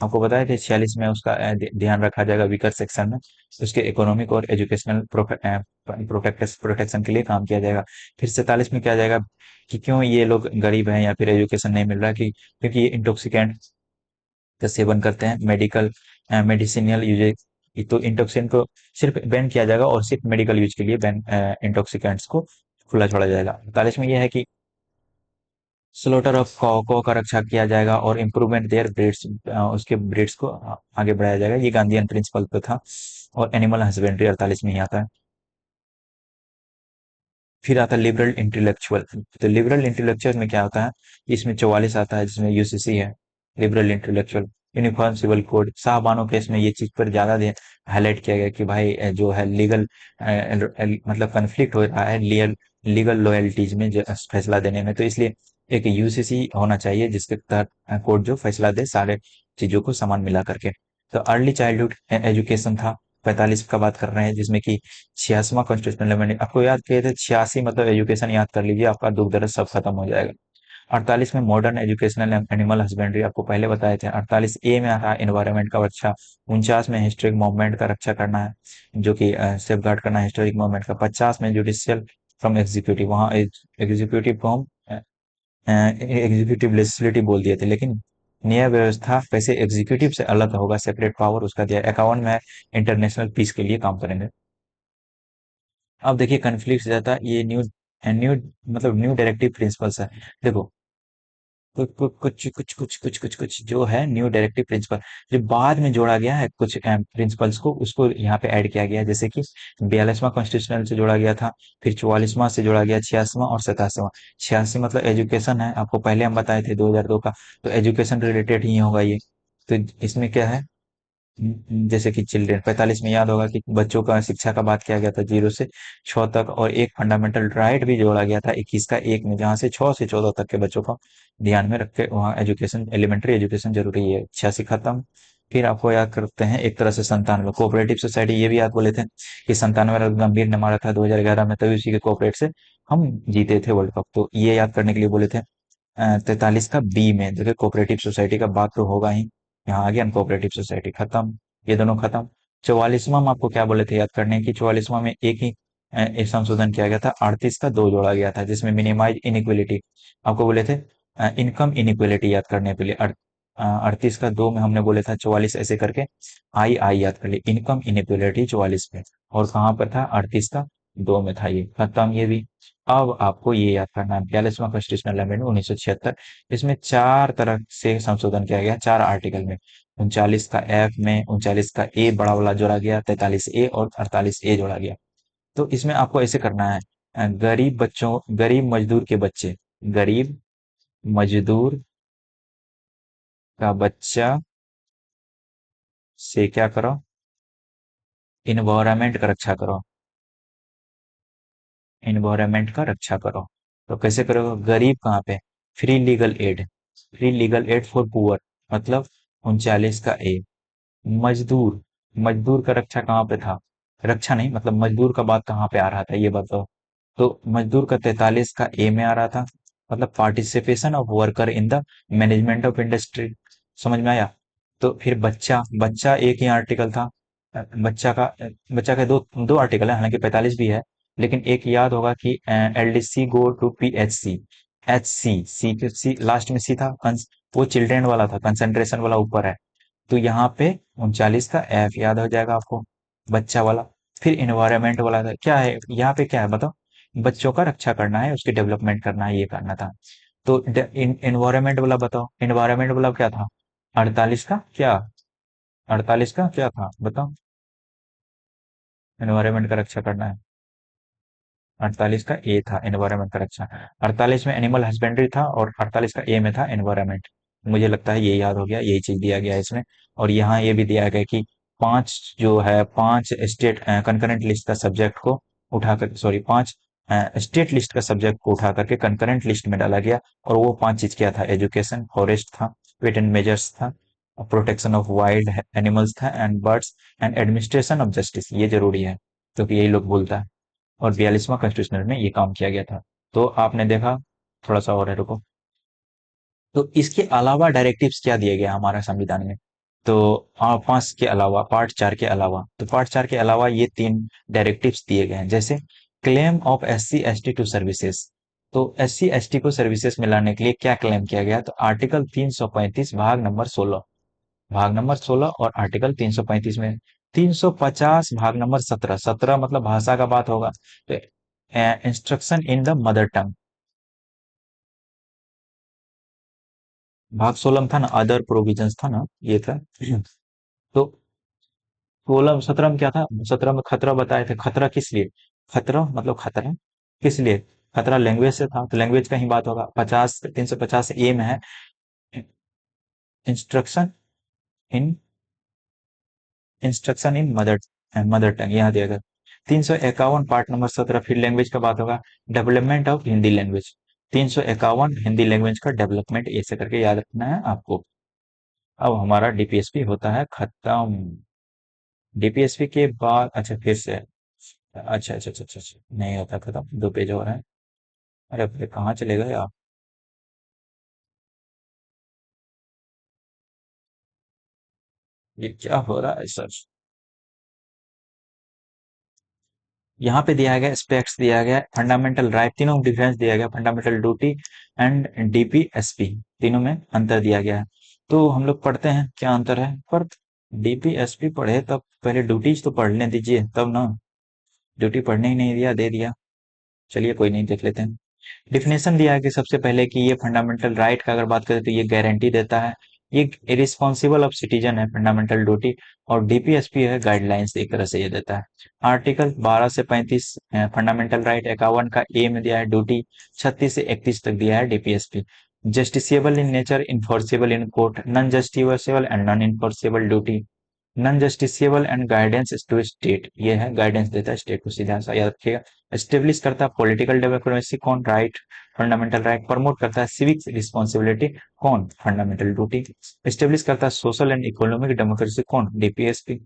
आपको बताया था 46 में उसका ध्यान रखा जाएगा वीकर सेक्शन में, उसके इकोनॉमिक और एजुकेशनल प्रोटेक्शन के लिए काम किया जाएगा। फिर 47 में क्या जाएगा कि क्यों ये लोग गरीब हैं या फिर एजुकेशन नहीं मिल रहा, कि क्योंकि ये इंटॉक्सिकेंट का सेवन करते हैं, मेडिसिनल यूज। तो इंटॉक्सिकेंट को सिर्फ बैन किया जाएगा, और सिर्फ मेडिकल यूज के लिए बैन, इंटॉक्सिकेंट्स को खुला छोड़ा जाएगा। 45 में यह है कि स्लॉटर ऑफ कॉ का रक्षा किया जाएगा, और इम्प्रूवमेंट देयर ब्रीड्स, उसके ब्रीड्स को आगे बढ़ाया जाएगा, ये गांधीयन प्रिंसिपल पे था। और एनिमल हस्बेंड्री 48 में ही आता है। फिर आता है लिबरल इंटेलेक्चुअल। तो लिबरल इंटेलेक्चुअल में क्या होता है? इसमें 44 आता है, जिसमें यूसीसी है, liberal intellectual. Uniform civil code, साहबानों केस में ये चीज पर ज्यादा हाईलाइट किया गया कि भाई जो है लीगल, मतलब कन्फ्लिक्ट हो रहा है लीगल लीगल लॉयल्टीज में जो फैसला देने में, तो इसलिए एक यूसीसी होना चाहिए जिसके तहत कोर्ट जो फैसला दे सारे चीजों को समान मिला करके। तो अर्ली चाइल्डहुड एजुकेशन था, 45 का बात कर रहे हैं, जिसमें कि 86वां कॉन्स्टिट्यूशनल अमेंडमेंट, आपको याद किए थे 86 मतलब एजुकेशन याद कर लीजिए, आपका दुख दर्द सब खत्म हो जाएगा। 48 में मॉडर्न एजुकेशनल एनिमल हस्बेंड्री, आपको पहले बताए थे। 48 ए में आता है एनवायरनमेंट का रक्षा। 49 में हिस्टोरिक मूवमेंट का रक्षा करना है, जो कि सेफ गार्ड करना है हिस्टोरिक मूवमेंट का। 50 में जुडिशियल फ्रॉम एग्जीक्यूटिव, वहाँ एग्जीक्यूटिव को हम एग्जीक्यूटिव लेजिस्लेटिव बोल दिए थे, लेकिन न्याय व्यवस्था कैसे एग्जीक्यूटिव से अलग होगा, सेपरेट पावर उसका दिया। 51 में इंटरनेशनल पीस के लिए काम करेंगे। अब देखिए कन्फ्लिक्ट जाता है, ये न्यू मतलब न्यू डायरेक्टिव प्रिंसिपल्स है। देखो, कुछ जो है न्यू डायरेक्टिव प्रिंसिपल, जो बाद में जोड़ा गया है कुछ प्रिंसिपल्स को, उसको यहाँ पे ऐड किया गया है, जैसे कि 42वां कॉन्स्टिट्यूशनल से जोड़ा गया था, फिर 44वां से जोड़ा गया, 86वां और 87वां। 86 मतलब एजुकेशन है, आपको पहले हम बताए थे 2002 का, तो एजुकेशन रिलेटेड ही होगा ये। तो इसमें क्या है? जैसे कि चिल्ड्रन 45 में याद होगा कि बच्चों का शिक्षा का बात किया गया था 0 से 6 तक, और एक फंडामेंटल राइट भी जोड़ा गया था 21 का 1 में, जहां से 6 से 14 तक के बच्चों को ध्यान में रख के वहाँ एजुकेशन, एलिमेंट्री एजुकेशन जरूरी है। 86 खत्म। फिर आपको याद करते हैं एक तरह से 97 कोऑपरेटिव सोसाइटी, ये भी याद बोले थे कि 97 गंभीर ने मारा था 2011 में, तभी उसी के कोऑपरेट से हम जीते थे वर्ल्ड कप, तो ये याद करने के लिए बोले थे। 43 का बी में देखिए कोऑपरेटिव सोसाइटी का बात तो होगा ही, यहाँ आ गया कोऑपरेटिव सोसाइटी खत्म। ये दोनों खत्म। 44वां में आपको क्या बोले थे याद करने की, 44वां में एक ही एक संशोधन किया गया था, 38 का 2 जोड़ा गया था, जिसमें मिनिमाइज इनइक्वलिटी आपको बोले थे, इनकम इनइक्वलिटी याद करने के लिए 38 का 2 में हमने बोले था 44 ऐसे करके आई आई याद कर लिए, इनकम इनइक्वलिटी 44 में, और कहाँ पर था 38 का 2 में था, ये खत्म ये भी। अब आपको ये याद करना है 42वां कॉन्स्टिट्यूशनल अमेंडमेंट 1976, इसमें 4 तरह से संशोधन किया गया 4 आर्टिकल में। 39 का एफ में 39 का ए बड़ा वाला जोड़ा गया, 43 ए और 48 ए जोड़ा गया। तो इसमें आपको ऐसे करना है, गरीब मजदूर के बच्चे, गरीब मजदूर का बच्चा से क्या करो, इन्वायरमेंट का रक्षा करो, इन्वायरमेंट का रक्षा करो। तो कैसे करोगे, गरीब कहाँ पे, free legal aid, free legal aid for poor, मतलब 39 का ए। मजदूर, मजदूर का रक्षा कहाँ पे था, रक्षा नहीं मतलब मजदूर का बात कहाँ पे आ रहा था ये बताओ। तो मजदूर का 43 का ए में आ रहा था, मतलब participation of worker in the management of industry, समझ में आया। तो फिर बच्चा, बच्चा एक ही आर्टिकल था, बच्चा का दो दो आर्टिकल है, हालांकि 45 भी है, लेकिन एक याद होगा कि LDC go to PHC, H C C के सी लास्ट में सी था, वो चिल्ड्रेन वाला था, कंसंट्रेशन वाला ऊपर है। तो यहाँ पे 39 का एफ याद हो जाएगा आपको, बच्चा वाला। फिर इन्वायरमेंट वाला था, क्या है यहाँ पे, क्या है बताओ, बच्चों का रक्षा करना है, उसकी डेवलपमेंट करना है, ये करना था। तो इन्वायरमेंट वाला बताओ, इन्वायरमेंट वाला क्या था, 48 का क्या, 48 का क्या था बताओ, एनवायरनमेंट का रक्षा करना है। 48 का ए था एनवायरनमेंट का रक्षा, 48 में एनिमल हस्बेंड्री था, और 48 का ए में था एनवायरनमेंट। मुझे लगता है ये याद हो गया, यही चीज दिया गया है इसमें। और यहाँ ये भी दिया गया कि पांच जो है, पांच स्टेट कंकरेंट लिस्ट का सब्जेक्ट को उठाकर, सॉरी, पांच स्टेट लिस्ट का सब्जेक्ट को उठा करके कंकरेंट लिस्ट में डाला गया। और वो पांच चीज क्या था, एजुकेशन, फॉरेस्ट था, वेट एंड मेजर्स था, प्रोटेक्शन ऑफ वाइल्ड एनिमल्स था and birds, and administration of justice, ये जरूरी है क्योंकि यही लोग बोलता है। और 42वां कॉन्स्टिट्यूशनल में ये काम किया गया था। तो आपने देखा, थोड़ा सा और है, रुको। तो इसके अलावा डायरेक्टिव्स क्या दिए गए हमारे संविधान में, तो 5 के अलावा, पार्ट 4 के अलावा, तो पार्ट 4 के अलावा ये 3 डायरेक्टिव्स दिए गए हैं, जैसे claim of SC ST to services. तो एससी एसटी को सर्विसेज में लाने के लिए क्या क्लेम किया गया, तो आर्टिकल 335 भाग नंबर 16, भाग नंबर 16 और आर्टिकल 335 में, 350 भाग नंबर 17, 17 मतलब भाषा का बात होगा, तो instruction in the mother tongue, भाग 16 में था ना, अदर प्रोविजंस था ना, ये था। तो 16 17 में क्या था, 17 में खतरा बताए थे, खतरा किस लिए, खतरा मतलब खतरा किस लिए, खतरा लैंग्वेज से था, तो लैंग्वेज का ही बात होगा। 350 ए में है, इंस्ट्रक्शन इन, इंस्ट्रक्शन इन मदर, मदर टंग यहाँ दिया गया। 351 पार्ट नंबर 17, फिर लैंग्वेज का बात होगा, development of Hindi language, 351 Hindi language का डेवलपमेंट, ऐसे करके याद रखना है आपको। अब हमारा डीपीएसपी होता है खत्म। डीपीएसपी के बाद अच्छा फिर से, अच्छा, नहीं होता खत्म, 2 पेज और हैं। अरे अपने कहाँ चले गए आप, ये क्या हो रहा है सर। यहाँ पे दिया गया स्पेक्ट्स, दिया गया फंडामेंटल राइट, तीनों में डिफरेंस दिया गया, फंडामेंटल ड्यूटी एंड डीपीएसपी, तीनों में अंतर दिया गया है। तो हम लोग पढ़ते हैं क्या अंतर है, पर डीपीएसपी पढ़े तब पहले ड्यूटीज तो पढ़ने दीजिए तब ना, ड्यूटी पढ़ने ही नहीं दिया, दे दिया। चलिए कोई नहीं, देख लेते हैं। डिफिनेशन दिया है कि सबसे पहले कि ये फंडामेंटल राइट का अगर बात करें तो ये गारंटी देता है, ये रिस्पॉन्सिबल ऑफ सिटीजन है, फंडामेंटल ड्यूटी। और डीपीएसपी है गाइडलाइंस, एक तरह से ये देता है। आर्टिकल 12 से 35 फंडामेंटल राइट, 51 का ए में दिया है ड्यूटी, 36 से 31 तक दिया है DPSP. Justiciable in nature, enforceable in court, non justiciable and non enforceable duty. Non justiciable and guidance to state, ये है गाइडेंस देता है स्टेट को, सीधा सा याद रखिएगा। एस्टेब्लिश करता है पॉलिटिकल डेमोक्रेसी, कौन? Right, fundamental right. प्रमोट करता है सिविक रिस्पॉन्सिबिलिटी, कौन? Fundamental duty. एस्टेब्लिश करता है सोशल एंड इकोनॉमिक डेमोक्रेसी, कौन? डीपीएसपी।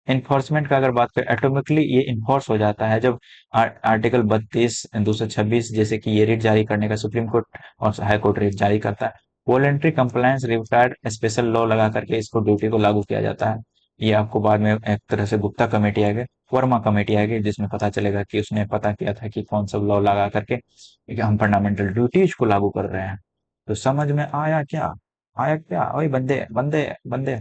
इन्फोर्समेंट का अगर बात करें, ऑटोमेटिकली ये इन्फोर्स हो जाता है जब आर्टिकल 32, 226 जैसे कि ये रिट जारी करने का सुप्रीम कोर्ट और हाई कोर्ट रिट जारी करता है। Voluntary compliance required special law लगा करके इसको ड्यूटी को लागू किया जाता है। ये आपको बाद में एक तरह से गुप्ता कमेटी आएगी, वर्मा कमेटी आएगी, जिसमें पता चलेगा कि उसने पता किया था कि कौन सा लॉ लगा करके कि हम फंडामेंटल ड्यूटीज को लागू कर रहे हैं। तो समझ में आया क्या? आया क्या? वही बंदे बंदे बंदे।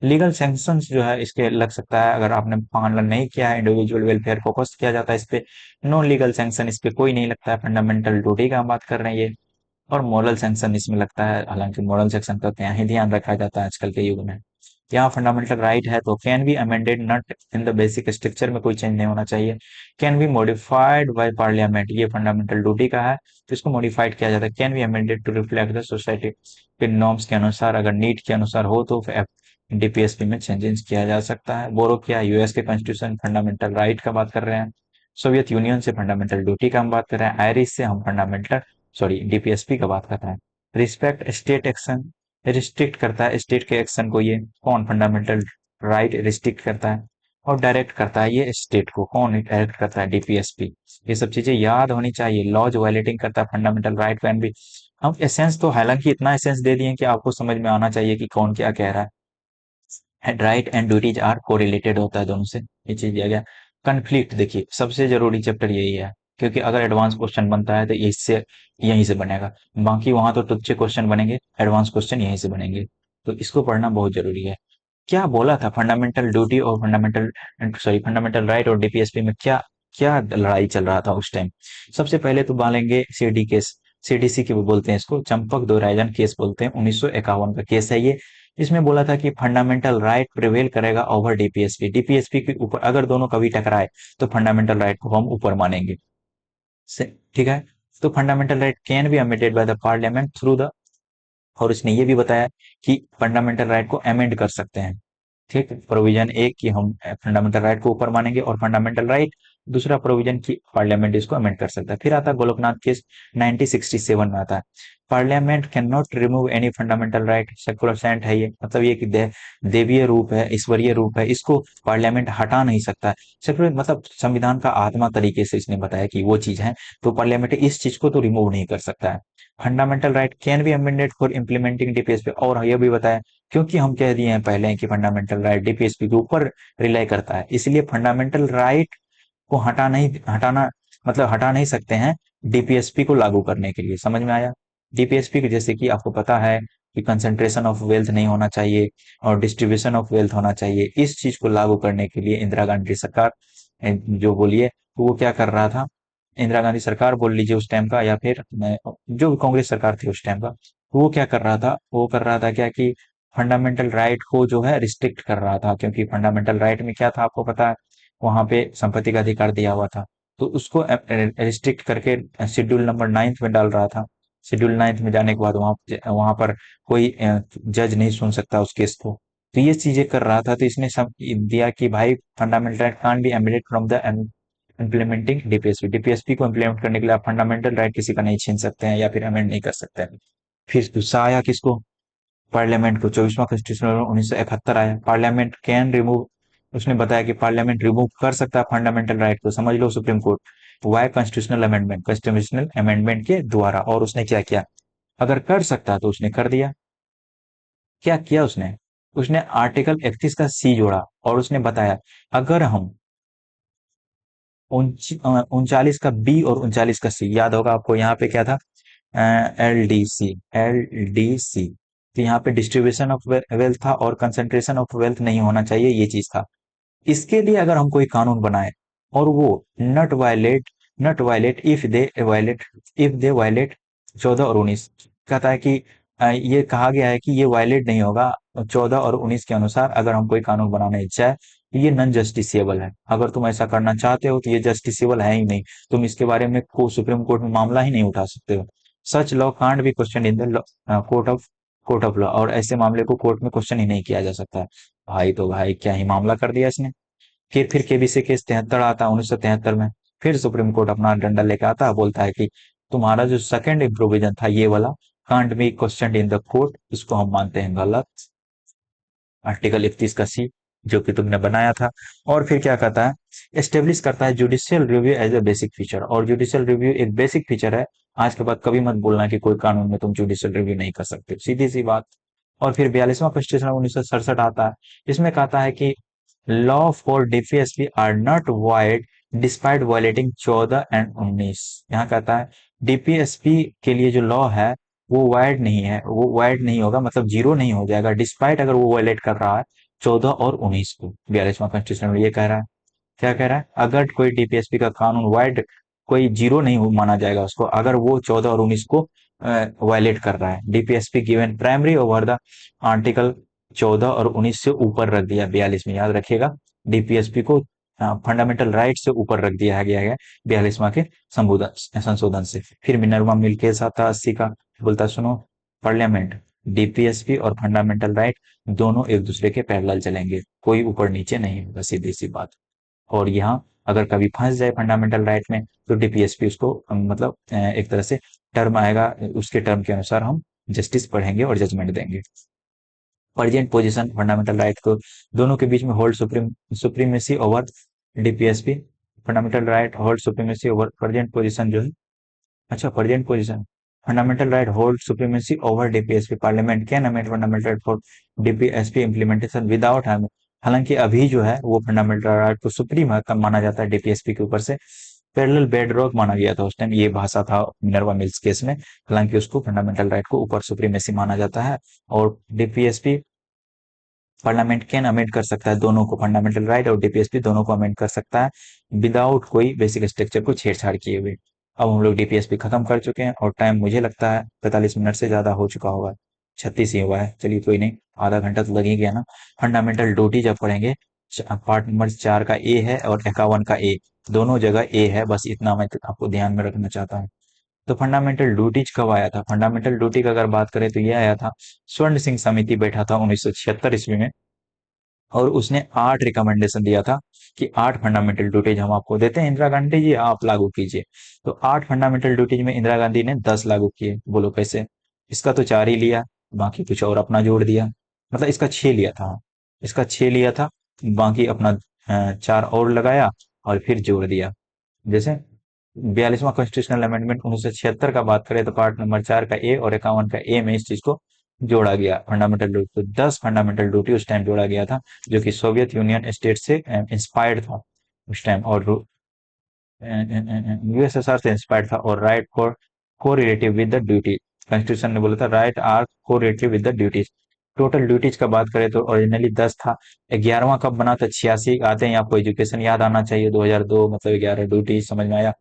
लीगल सैंक्शंस जो है इसके लग सकता है, अगर आपने पालन नहीं किया है, इंडिविजुअल वेलफेयर फोकस किया जाता है इस पे। नो लीगल सैंक्शन इस पे कोई नहीं लगता है, फंडामेंटल ड्यूटी का हम बात कर रहे हैं ये। और मोरल सैंक्शन इसमें लगता है, हालांकि मोरल सैंक्शन का यहाँ ही ध्यान रखा जाता है आजकल के युग में। यहाँ फंडामेंटल राइट है तो can be amended, not in the basic structure में कोई चेंज नहीं होना चाहिए। Can be modified by parliament, ये फंडामेंटल ड्यूटी का है तो इसको मॉडिफाइड किया जाता है। Can be amended to reflect the society के नॉर्म्स के अनुसार, अगर नीड के अनुसार हो तो डीपीएसपी में चेंजेस किया जा सकता है। बोरो किया, यूएस के कॉन्स्टिट्यूशन फंडामेंटल राइट का बात कर रहे हैं। सोवियत यूनियन से फंडामेंटल ड्यूटी का हम बात कर रहे हैं। आयरिश से हम फंडामेंटल, सॉरी, डीपीएसपी का बात कर रहे हैं। रिस्पेक्ट स्टेट एक्शन, रिस्ट्रिक्ट करता है स्टेट के एक्शन को, ये कौन? फंडामेंटल राइट रिस्ट्रिक्ट करता है। और डायरेक्ट करता है ये स्टेट को, कौन डायरेक्ट करता है? डीपीएसपी। ये सब चीजें याद होनी चाहिए। लॉज वायलेटिंग करता है फंडामेंटल राइट कैन भी। हम एसेंस तो हालांकि इतना एसेंस दे दिए कि आपको समझ में आना चाहिए कि कौन क्या कह रहा है। Right and duties are correlated होता है दोनों से, ये चीज दिया गया। कन्फ्लिक्ट, देखिए सबसे जरूरी चैप्टर यही है, क्योंकि अगर एडवांस क्वेश्चन बनता है तो इससे यहीं से बनेगा। बाकी वहां तो तुच्छे क्वेश्चन बनेंगे, एडवांस क्वेश्चन यहीं से बनेंगे। तो इसको पढ़ना बहुत जरूरी है। क्या बोला था फंडामेंटल ड्यूटी और फंडामेंटल राइट और डीपीएसपी में क्या क्या लड़ाई चल रहा था उस टाइम? सबसे पहले तो बालेंगे सीडी केस, सीडीसी के वो बोलते हैं इसको, चंपक दोराइजन केस बोलते हैं, 1951 का केस है ये। इसमें बोला था कि फंडामेंटल राइट प्रिवेल करेगा ओवर डीपीएसपी, डीपीएसपी के ऊपर अगर दोनों कभी टकराए तो फंडामेंटल राइट को हम ऊपर मानेंगे। ठीक है। तो fundamental right can be amended by the parliament through the, और इसने ये भी बताया कि फंडामेंटल राइट को अमेंड कर सकते हैं। ठीक, प्रोविजन एक कि हम फंडामेंटल राइट को ऊपर मानेंगे, और फंडामेंटल राइट दूसरा प्रोविजन की पार्लियामेंट इसको अमेंड कर सकता है। फिर आता है गोलोकनाथ केस, 1967 में आता है। Parliament can not remove any fundamental right, sacrosanct है ये, मतलब ये कि देवीय रूप है, ईश्वरीय रूप है, इसको पार्लियामेंट हटा नहीं सकता है। सेक्युलर मतलब संविधान का आत्मा तरीके से इसने बताया कि वो चीज है, तो पार्लियामेंट इस चीज को तो रिमूव नहीं कर सकता है। Fundamental right can be amended for implementing DPSP, और यह भी बताया क्योंकि हम कह दिए हैं पहले कि फंडामेंटल राइट डीपीएसपी के ऊपर रिलाई करता है, इसलिए फंडामेंटल राइट को हटाना मतलब हटा नहीं सकते हैं डीपीएसपी को लागू करने के लिए। समझ में आया? डीपीएसपी के जैसे कि आपको पता है कि कंसंट्रेशन ऑफ वेल्थ नहीं होना चाहिए और डिस्ट्रीब्यूशन ऑफ वेल्थ होना चाहिए, इस चीज को लागू करने के लिए इंदिरा गांधी सरकार, जो बोलिए, तो वो क्या कर रहा था? इंदिरा गांधी सरकार बोल लीजिए उस टाइम का, या फिर जो भी कांग्रेस सरकार थी उस टाइम का, तो वो क्या कर रहा था? वो कर रहा था क्या कि फंडामेंटल राइट को जो है रिस्ट्रिक्ट कर रहा था, क्योंकि फंडामेंटल राइट में क्या था आपको पता है, वहां पे संपत्ति का अधिकार दिया हुआ था, तो उसको रिस्ट्रिक्ट करके शेड्यूल नंबर 9 में डाल रहा था। शेड्यूल 9 में जाने के बाद वहां वहां पर कोई जज नहीं सुन सकता उस केस को, तो ये चीजें कर रहा था। तो इसने सब दिया कि भाई fundamental right can't be eminent from the implementing DPSP, DPSP को इम्प्लीमेंट करने के लिए आप फंडामेंटल राइट किसी का नहीं छीन सकते हैं या फिर अमेंड नहीं कर सकते हैं। फिर गुस्सा आया किसको? पार्लियामेंट को। 24वां कॉन्स्टिट्यूशन 1971 आया, पार्लियामेंट कैन रिमूव, उसने बताया कि पार्लियामेंट रिमूव कर सकता है फंडामेंटल राइट को, समझ लो supreme court. Why constitutional amendment, constitutional amendment के द्वारा। और उसने क्या किया? अगर कर सकता तो उसने कर दिया। क्या किया उसने? उसने आर्टिकल 31 का सी जोड़ा, और उसने बताया अगर हम 39 का बी और 39 का सी, याद होगा आपको यहाँ पे क्या था? LDC, LDC. तो यहाँ पे डिस्ट्रीब्यूशन ऑफ वेल्थ था और कंसंट्रेशन ऑफ वेल्थ नहीं होना चाहिए, ये चीज था। इसके लिए अगर हम कोई कानून बनाए और वो नट वायलेट इफ दे वायलेट 14 और 19, कहता है कि ये कहा गया है कि ये वायलेट नहीं होगा 14 और 19 के अनुसार, अगर हम कोई कानून बनाने चाहे तो ये नॉन जस्टिसेबल है। अगर तुम ऐसा करना चाहते हो तो ये जस्टिसेबल है ही नहीं, तुम इसके बारे में को सुप्रीम कोर्ट में मामला ही नहीं उठा सकते हो। Such law can't be question in the court of court of law, और ऐसे मामले को कोर्ट में क्वेश्चन ही नहीं किया जा सकता। भाई तो भाई क्या ही मामला कर दिया इसने। फिर केबीसी केस 73 आता है 1973 में। फिर सुप्रीम कोर्ट अपना डंडा लेके आता है, बोलता है कि तुम्हारा जो सेकंड प्रोविजन था ये वाला, can't be question in the court, इसको हम मानते हैं गलत। आर्टिकल 31 का सी, जो कि तुमने बनाया था। और फिर क्या कहता है, एस्टेब्लिश करता है judicial review as a basic feature, और जुडिशियल रिव्यू एक बेसिक फीचर है। आज के बाद कभी मत बोलना कि कोई कानून में तुम जुडिशियल रिव्यू नहीं कर सकते, सीधी सी बात। और फिर 42वां कॉन्स्टिट्यूशन 1967 आता है। इसमें कहता है कि law for DPSP are not wide despite violating 14 and 19। यहाँ कहता है डीपीएसपी के लिए जो लॉ है वो वाइड नहीं है, वो वाइड नहीं होगा, मतलब जीरो नहीं हो जाएगा डिस्पाइट अगर वो वायलेट कर रहा है 14 और 19 को। 42वां कॉन्स्टिट्यूशन में ये कह रहा है। क्या कह रहा है, अगर कोई डीपीएसपी का कानून वाइड, कोई जीरो नहीं माना जाएगा उसको अगर वो 14 और 19 को वायलेट कर रहा है। DPSP given primary over the article 14 और 19 से ऊपर रख दिया, 42 में याद रखिएगा। डीपीएसपी को फंडामेंटल राइट से ऊपर रख दिया गया है 42वां के संशोधन से। फिर मिनर्वा मिल केस आता 80 का, बोलता सुनो, पार्लियामेंट, डीपीएसपी और फंडामेंटल राइट दोनों एक दूसरे के पैरेलल चलेंगे, कोई ऊपर नीचे नहीं होगा, सीधी सी बात। और यहाँ अगर कभी फंस जाए फंडामेंटल राइट में तो डीपीएसपी उसको मतलब एक तरह से टर्म आएगा, उसके टर्म के अनुसार हम जस्टिस पढ़ेंगे और जजमेंट देंगे। परजेंट पोजीशन फंडामेंटल राइट को दोनों के बीच में hold supremacy over DPSP. Fundamental right hold supremacy over present position जो है, अच्छा present position, fundamental right hold supremacy over DPSP, parliament can amend fundamental right for DPSP implementation without having. हालांकि अभी जो है वो फंडामेंटल राइट को supreme माना जाता है डीपीएसपी के ऊपर से। पैरेलल बेडरॉक माना गया था उस टाइम, ये भाषा था मिनर्वा मिल्स केस में। हालांकि उसको फंडामेंटल राइट को ऊपर सुप्रीमेसी माना जाता है। और डीपीएसपी पार्लियामेंट कैन अमेंड कर सकता है दोनों को, फंडामेंटल राइट और डीपीएसपी दोनों को अमेंड कर सकता है विदाउट कोई बेसिक स्ट्रक्चर को छेड़छाड़ किए हुए। अब हम लोग डीपीएसपी खत्म कर चुके हैं और टाइम मुझे लगता है 45 मिनट से ज्यादा हो चुका होगा, 36 ही हुआ है, चलिए कोई नहीं, आधा घंटा तो लग ही गया ना। फंडामेंटल ड्यूटी जब पढ़ेंगे, पार्ट नंबर 4 का ए है और 51 का ए, दोनों जगह ए है, बस इतना मैं आपको ध्यान में रखना चाहता हूँ। तो फंडामेंटल ड्यूटीज कब आया था, फंडामेंटल ड्यूटी का अगर बात करें तो ये आया था, स्वर्ण सिंह समिति बैठा था 1976 ईस्वी में, और उसने 8 रिकमेंडेशन दिया था कि 8 फंडामेंटल ड्यूटीज हम आपको देते हैं इंदिरा गांधी जी, आप लागू कीजिए। तो 8 फंडामेंटल ड्यूटीज में इंदिरा गांधी ने 10 लागू किए, बोलो कैसे। इसका तो 4 ही लिया, बाकी कुछ और अपना जोड़ दिया, मतलब इसका 6 लिया था, इसका 6 लिया था, बाकी अपना 4 और लगाया और फिर जोड़ दिया। जैसे 42वां कॉन्स्टिट्यूशनल अमेंडमेंट 1976 का बात करें तो पार्ट नंबर 4 का ए और 51 का ए में इस चीज को जोड़ा गया, फंडामेंटल ड्यूटी, तो 10 फंडामेंटल ड्यूटी उस टाइम जोड़ा गया था, जो कि सोवियत यूनियन स्टेट से इंस्पायर्ड था उस टाइम, और यूएसएसआर से इंस्पायर्ड था। और राइट फॉर को relative with the duty, constitution ने बोला था राइट आर को relative with the duties. Total duties का बात करें तो ओरिजिनली 10 था। 11वां कब बना था, 86 आते हैं, आपको एजुकेशन याद आना चाहिए, 2002 मतलब 11 ड्यूटी समझ में आया,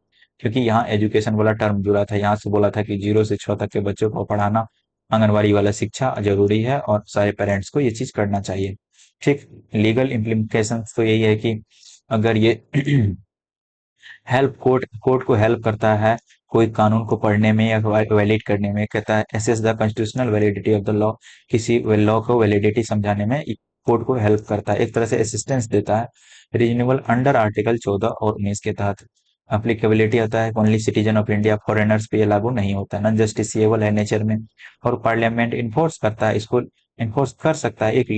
क्योंकि यहाँ एजुकेशन वाला टर्म जुड़ा था, यहाँ से बोला था कि 0 से 6 तक के बच्चों को पढ़ाना, आंगनबाड़ी वाला शिक्षा जरूरी है और सारे पेरेंट्स को ये चीज करना चाहिए। ठीक, लीगल इम्प्लीकेशन तो यही है कि अगर ये हेल्प कोर्ट को हेल्प करता है कोई कानून को पढ़ने में या वैलिड करने में, कहता है assess the constitutional validity of the law, किसी लॉ को वैलिडिटी समझाने में कोर्ट को हेल्प करता है, एक तरह से असिस्टेंस देता है। रीजनेबल अंडर आर्टिकल 14 और 19 के तहत। अप्लीकेबिलिटी आता है only citizen of India, foreigners पे ये लागू नहीं होता है, नॉन जस्टिसिएबल है नेचर में। और पार्लियामेंट इन्फोर्स करता है इसको, इन्फोर्स कर सकता है एक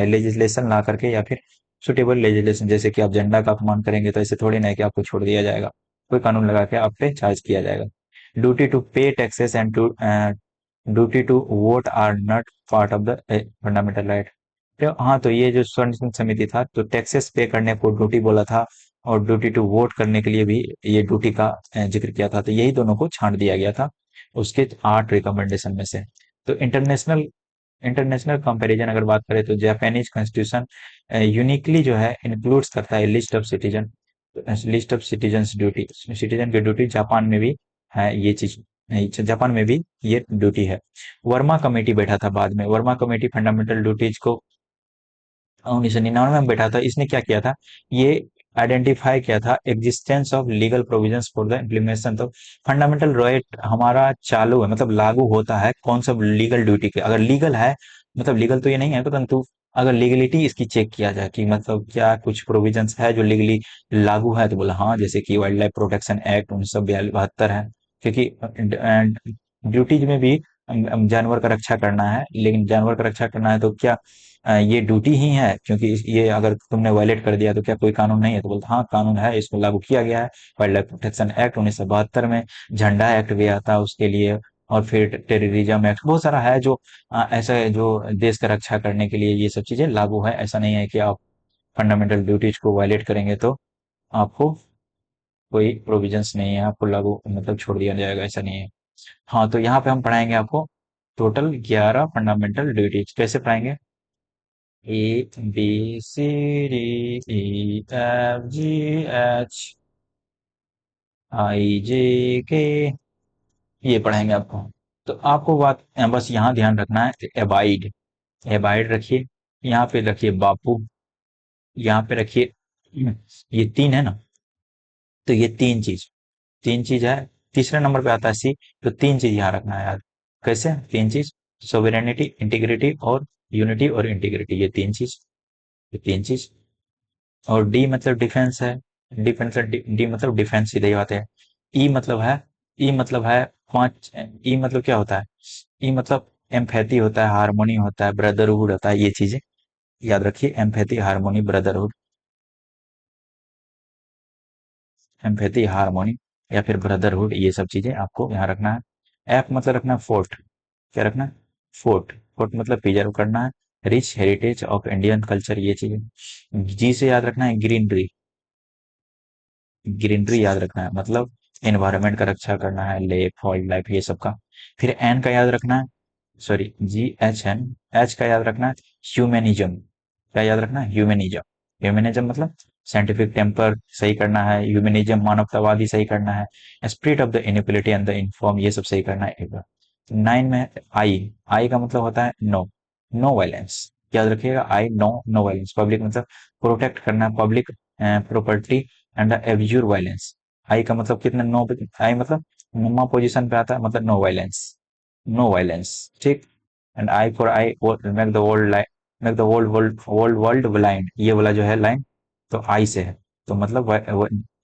लेजिस्लेशन ला करके या फिर सुटेबल लेजिस्लेशन, जैसे कि आप झंडा का अपमान करेंगे तो ऐसे थोड़ी ना है कि आपको छोड़ दिया जाएगा, कोई कानून लगा के आप पे चार्ज किया जाएगा। Duty to pay taxes and to duty to vote are not part of the fundamental right. तो हाँ, तो ये जो स्वर्ण सिंह समिति था तो टैक्सेस पे करने को ड्यूटी बोला था, और ड्यूटी टू वोट करने के लिए भी ये ड्यूटी का जिक्र किया था, तो यही दोनों को छांट दिया गया था उसके 8 रिकमेंडेशन में से। तो इंटरनेशनल इंटरनेशनल कंपैरिजन अगर बात करें तो जापानीज कॉन्स्टिट्यूशन यूनिकली जो है इंक्लूड्स करता है list of citizens duty, citizen की ड्यूटी जापान में भी है ये चीज, जापान में भी ये ड्यूटी है। वर्मा कमेटी बैठा था बाद में, वर्मा कमेटी फंडामेंटल ड्यूटीज को 1999 में बैठा था। इसने क्या किया था, ये आइडेंटिफाई किया था existence of legal provisions for the implementation. तो फंडामेंटल राइट हमारा चालू है, मतलब लागू होता है कौन सा लीगल ड्यूटी के, अगर लीगल है, मतलब लीगल तो ये नहीं है परंतु अगर लीगलिटी इसकी चेक किया जाए कि मतलब क्या कुछ प्रोविजंस है जो लीगली लागू है, तो बोला हाँ, जैसे कि वाइल्ड लाइफ प्रोटेक्शन एक्ट 1972 है, क्योंकि ड्यूटीज में भी जानवर का रक्षा करना है, लेकिन जानवर का रक्षा करना है तो क्या ये ड्यूटी ही है, क्योंकि ये अगर तुमने वायलेट कर दिया तो क्या कोई कानून नहीं है, तो बोलते हाँ कानून है, इसको लागू किया गया है। वाइल्ड लाइफ प्रोटेक्शन एक्ट 1972 में, झंडा एक्ट भी आता है उसके लिए, और फिर टेररिज्म एक्ट, बहुत सारा है जो ऐसा है जो देश का रक्षा करने के लिए ये सब चीजें लागू है। ऐसा नहीं है कि आप फंडामेंटल ड्यूटीज को वायलेट करेंगे तो आपको कोई प्रोविजंस नहीं है, आपको लागू मतलब छोड़ दिया जाएगा, ऐसा नहीं है। हाँ, तो यहाँ पे हम पढ़ाएंगे आपको टोटल 11 फंडामेंटल ड्यूटीज। कैसे पढ़ाएंगे? A B C D E F G H I J K, ये पढ़ाएंगे आपको। तो आपको बात बस यहाँ ध्यान रखना है, एबाइड, एबाइड रखिए, यहाँ पे रखिए बापू, यहाँ पे रखिए, ये तीन है ना, तो ये तीन चीज है। तीसरे नंबर पे आता है सी, तो तीन चीज यहाँ रखना है यार। कैसे तीन चीज? सोवेरेनिटी, इंटीग्रिटी और यूनिटी और इंटीग्रिटी, ये तीन चीज, ये तीन चीज। और डी मतलब डिफेंस है, डिफेंस, डी मतलब डिफेंस, सीधे ही बात है। ई मतलब है, ई मतलब है पांच, ई मतलब क्या होता है? ई मतलब एम्पैथी होता है, हार्मोनी होता है, ब्रदरहुड होता है, ये चीजें याद रखिए, empathy, harmony, brotherhood, empathy, harmony या फिर ब्रदरहुड, ये सब चीजें आपको यहाँ रखना है। एफ मतलब रखना फोर्ट, क्या रखना है? फोर्ट, फोर्ट मतलब प्रिजर्व करना है, rich heritage of Indian culture, ये चीजें। जी से याद रखना है ग्रीनरी, ग्रीनरी याद रखना है, मतलब एनवायरनमेंट का रक्षा करना है, लेक वाइल्ड लाइफ ये सब का। फिर एन का याद रखना है, sorry G H N, H का याद रखना है ह्यूमैनिज्म, क्या याद रखना है? ह्यूमैनिज्म, ह्यूमैनिज्म मतलब साइंटिफिक टेम्पर सही करना है, ह्यूमैनिज्म मानवतावादी सही करना है, spirit of the inequality and the inform, ये सब सही करना है एक बार। नाइन में आई, आई का मतलब होता है नो, नो वायलेंस, याद रखिएगा, I know, no violence. Public मतलब प्रोटेक्ट करना है public property and abjure violence. I का मतलब कितना? नो, आई मतलब नुमा पोजीशन पे आता है, मतलब नो वायलेंस, नो वायलेंस, ठीक। And I for I, make the world, make the world world world world blind, ये वाला जो है लाइन, तो आई से है, तो मतलब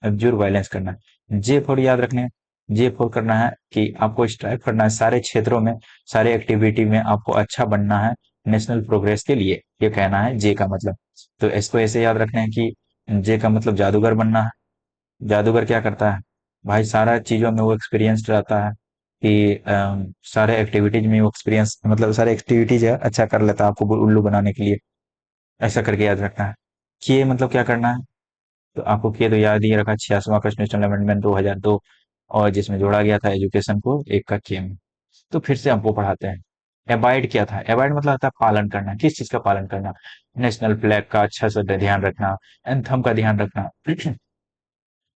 एब्यूर वायलेंस करना है। जे फॉर याद रखने, जे फॉर करना है कि आपको स्ट्राइव करना है सारे क्षेत्रों में, सारे एक्टिविटी में आपको अच्छा बनना है नेशनल प्रोग्रेस के लिए, ये कहना है जे का मतलब। तो इसको ऐसे याद रखना है कि जे का मतलब जादूगर बनना है। जादूगर क्या करता है भाई? सारा चीजों में वो एक्सपीरियंस्ड रहता है कि सारे एक्टिविटीज में वो एक्सपीरियंस, मतलब सारे एक्टिविटीज है अच्छा कर लेता है आपको उल्लू बनाने के लिए, ऐसा करके याद रखना है। किए मतलब क्या करना है? तो आपको किए तो याद ही रखा, 86वां कॉन्स्टिट्यूशनल अमेंडमेंट 2002, और जिसमें जोड़ा गया था एजुकेशन को एक का किए में। तो फिर से आपको पढ़ाते हैं। एबाइड क्या था? एबाइड मतलब होता है पालन करना, किस चीज का पालन करना? नेशनल फ्लैग का अच्छा से ध्यान रखना, एंथम का ध्यान रखना।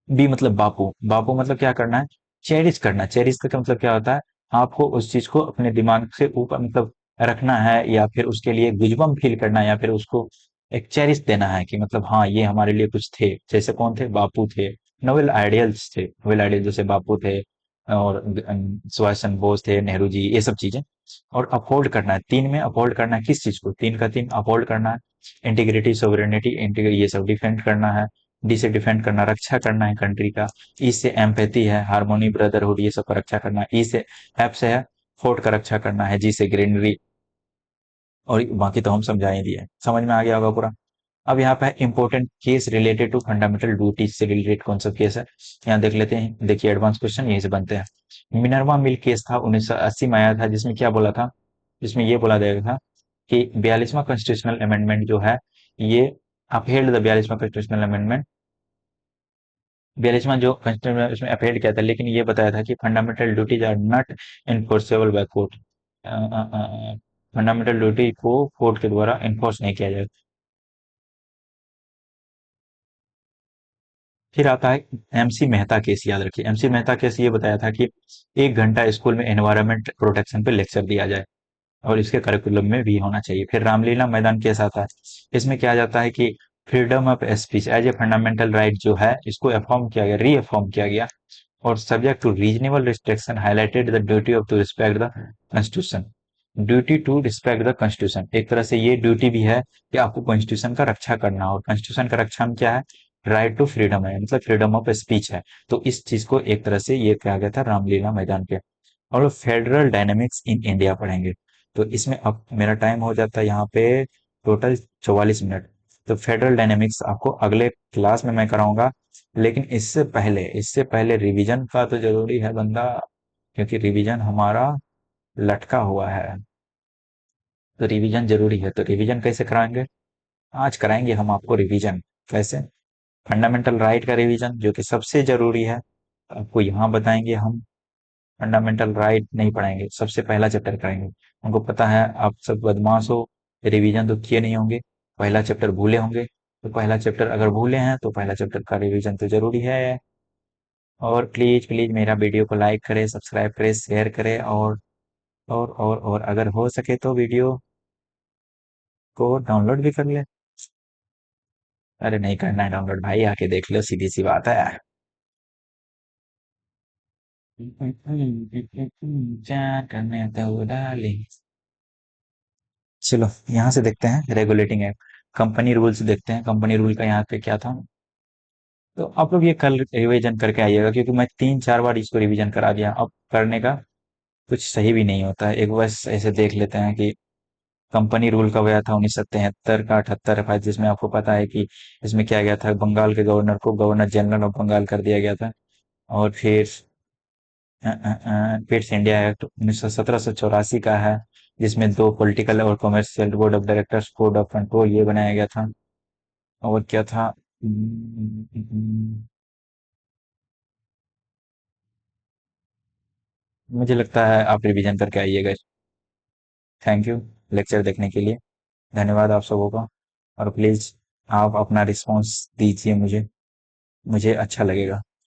बी मतलब बापू, बापू मतलब क्या करना है? चेरिश करना, चेरिश का मतलब क्या होता है? आपको उस चीज को अपने दिमाग से ऊपर मतलब रखना है, या फिर उसके लिए गुजबम फील करना है, या फिर उसको एक चेरिश देना है कि मतलब हाँ ये हमारे लिए कुछ थे। जैसे कौन थे? बापू थे, नोबेल आइडियल्स थे, नोबेल आइडियल जैसे बापू थे, और सुभाष चंद्र बोस थे, नेहरू जी, ये सब चीजें। और अपहोल्ड करना है, तीन में अपहोल्ड करना है किस चीज को? तीन का तीन अपहोल्ड करना है, इंटीग्रिटी, सोवरेनिटी, इंटीग्रिटी, ये सब डिफेंड करना है। डी से डिफेंड करना, रक्षा करना है कंट्री का। ई से एम्पैथी है, हार्मोनी, ब्रदरहुड, ये सब का रक्षा करना है। ई से, एफ से है फोर्ट का रक्षा करना है। जी से ग्रीनरी, और बाकी तो हम समझा ही दिए, समझ में आ गया होगा पूरा। अब यहाँ पे है important case related to fundamental duties से रिलेटेड कौन सा केस है, यहाँ देख लेते हैं। देखिए एडवांस क्वेश्चन यहीं से बनते हैं। मिनर्वा मिल केस था 1980 में आया था, जिसमें क्या बोला था? जिसमें ये बोला गया था कि 42वां कॉन्स्टिट्यूशनल अमेंडमेंट जो है, ये अपहेल्ड द 42वां कॉन्स्टिट्यूशनल अमेंडमेंट, 42वां जो कॉन्स्टिट्यूशन उसमें अपहेल्ड किया था, लेकिन ये बताया था कि fundamental duties are not enforceable by court, fundamental duty को कोर्ट के द्वारा इन्फोर्स नहीं किया जाएगा। फिर आता है एमसी मेहता केस, याद रखिए एमसी मेहता केस ये बताया था कि 1 घंटा स्कूल में एनवायरमेंट प्रोटेक्शन पे लेक्चर दिया जाए, और इसके करिकुलम में भी होना चाहिए। फिर रामलीला मैदान केस आता है, इसमें क्या जाता है कि freedom of speech as a fundamental right जो है इसको अफॉर्म किया गया, रीअफॉर्म किया गया। और subject to reasonable restriction highlighted the duty of to respect the constitution. Duty to respect the constitution, एक तरह से ये ड्यूटी भी है कि आपको कॉन्स्टिट्यूशन का रक्षा करना, और कॉन्स्टिट्यूशन का रक्षा में क्या है, राइट टू फ्रीडम है, मतलब फ्रीडम ऑफ स्पीच है। तो इस चीज को एक तरह से ये कहा गया था रामलीला मैदान पे। और फेडरल डायनेमिक्स इन इंडिया पढ़ेंगे। तो इसमें अब मेरा टाइम हो जाता है यहाँ पे टोटल 44 मिनट। तो फेडरल डायनेमिक्स आपको अगले क्लास में मैं कराऊंगा। लेकिन इससे पहले रिवीजन का तो जरूरी है बंदा, क्योंकि रिवीजन हमारा लटका हुआ है। तो रिवीजन जरूरी है, तो रिवीजन कैसे कराएंगे? आज कराएंगे हम आपको रिवीजन। कैसे? फंडामेंटल राइट का रिवीजन जो कि सबसे जरूरी है, आपको यहाँ बताएंगे हम। फंडामेंटल राइट नहीं पढ़ाएंगे, सबसे पहला चैप्टर कराएंगे। हमको पता है आप सब बदमाश हो, रिवीजन तो किए नहीं होंगे, पहला चैप्टर भूले होंगे। तो पहला चैप्टर अगर भूले हैं तो पहला चैप्टर का रिवीजन तो जरूरी है। और प्लीज प्लीज मेरा वीडियो को लाइक करें, सब्सक्राइब करें, शेयर करें, और अगर हो सके तो वीडियो को डाउनलोड भी कर ले। अरे नहीं करना है डाउनलोड भाई, आके देख लो, सीधी सी बात है। क्या करने दो डार्लिंग। चलो यहाँ से देखते हैं रेगुलेटिंग एक्ट, कंपनी रूल्स देखते हैं, कंपनी रूल का यहाँ पे क्या था। तो आप लोग ये कल रिवीजन करके आइएगा, क्योंकि मैं 3-4 बार इसको रिवीजन करा दिया, अब करने का कुछ सही भी नहीं होता है। एक बस ऐसे देख लेते हैं कि कंपनी रूल कब आया था, 1973 का 78 एफ, जिसमें आपको पता है कि इसमें क्या गया था, बंगाल के गवर्नर को गवर्नर जनरल ऑफ बंगाल कर दिया गया था। और फिर से इंडिया एक्ट 1784 का है, जिसमें दो पॉलिटिकल और commercial board of directors code of control ये बनाया गया था। और क्या था, मुझे लगता है आप रिवीजन करके आइएगा। थैंक यू लेक्चर देखने के लिए, धन्यवाद आप सबों का। और प्लीज आप अपना रिस्पॉन्स दीजिए मुझे, मुझे अच्छा लगेगा।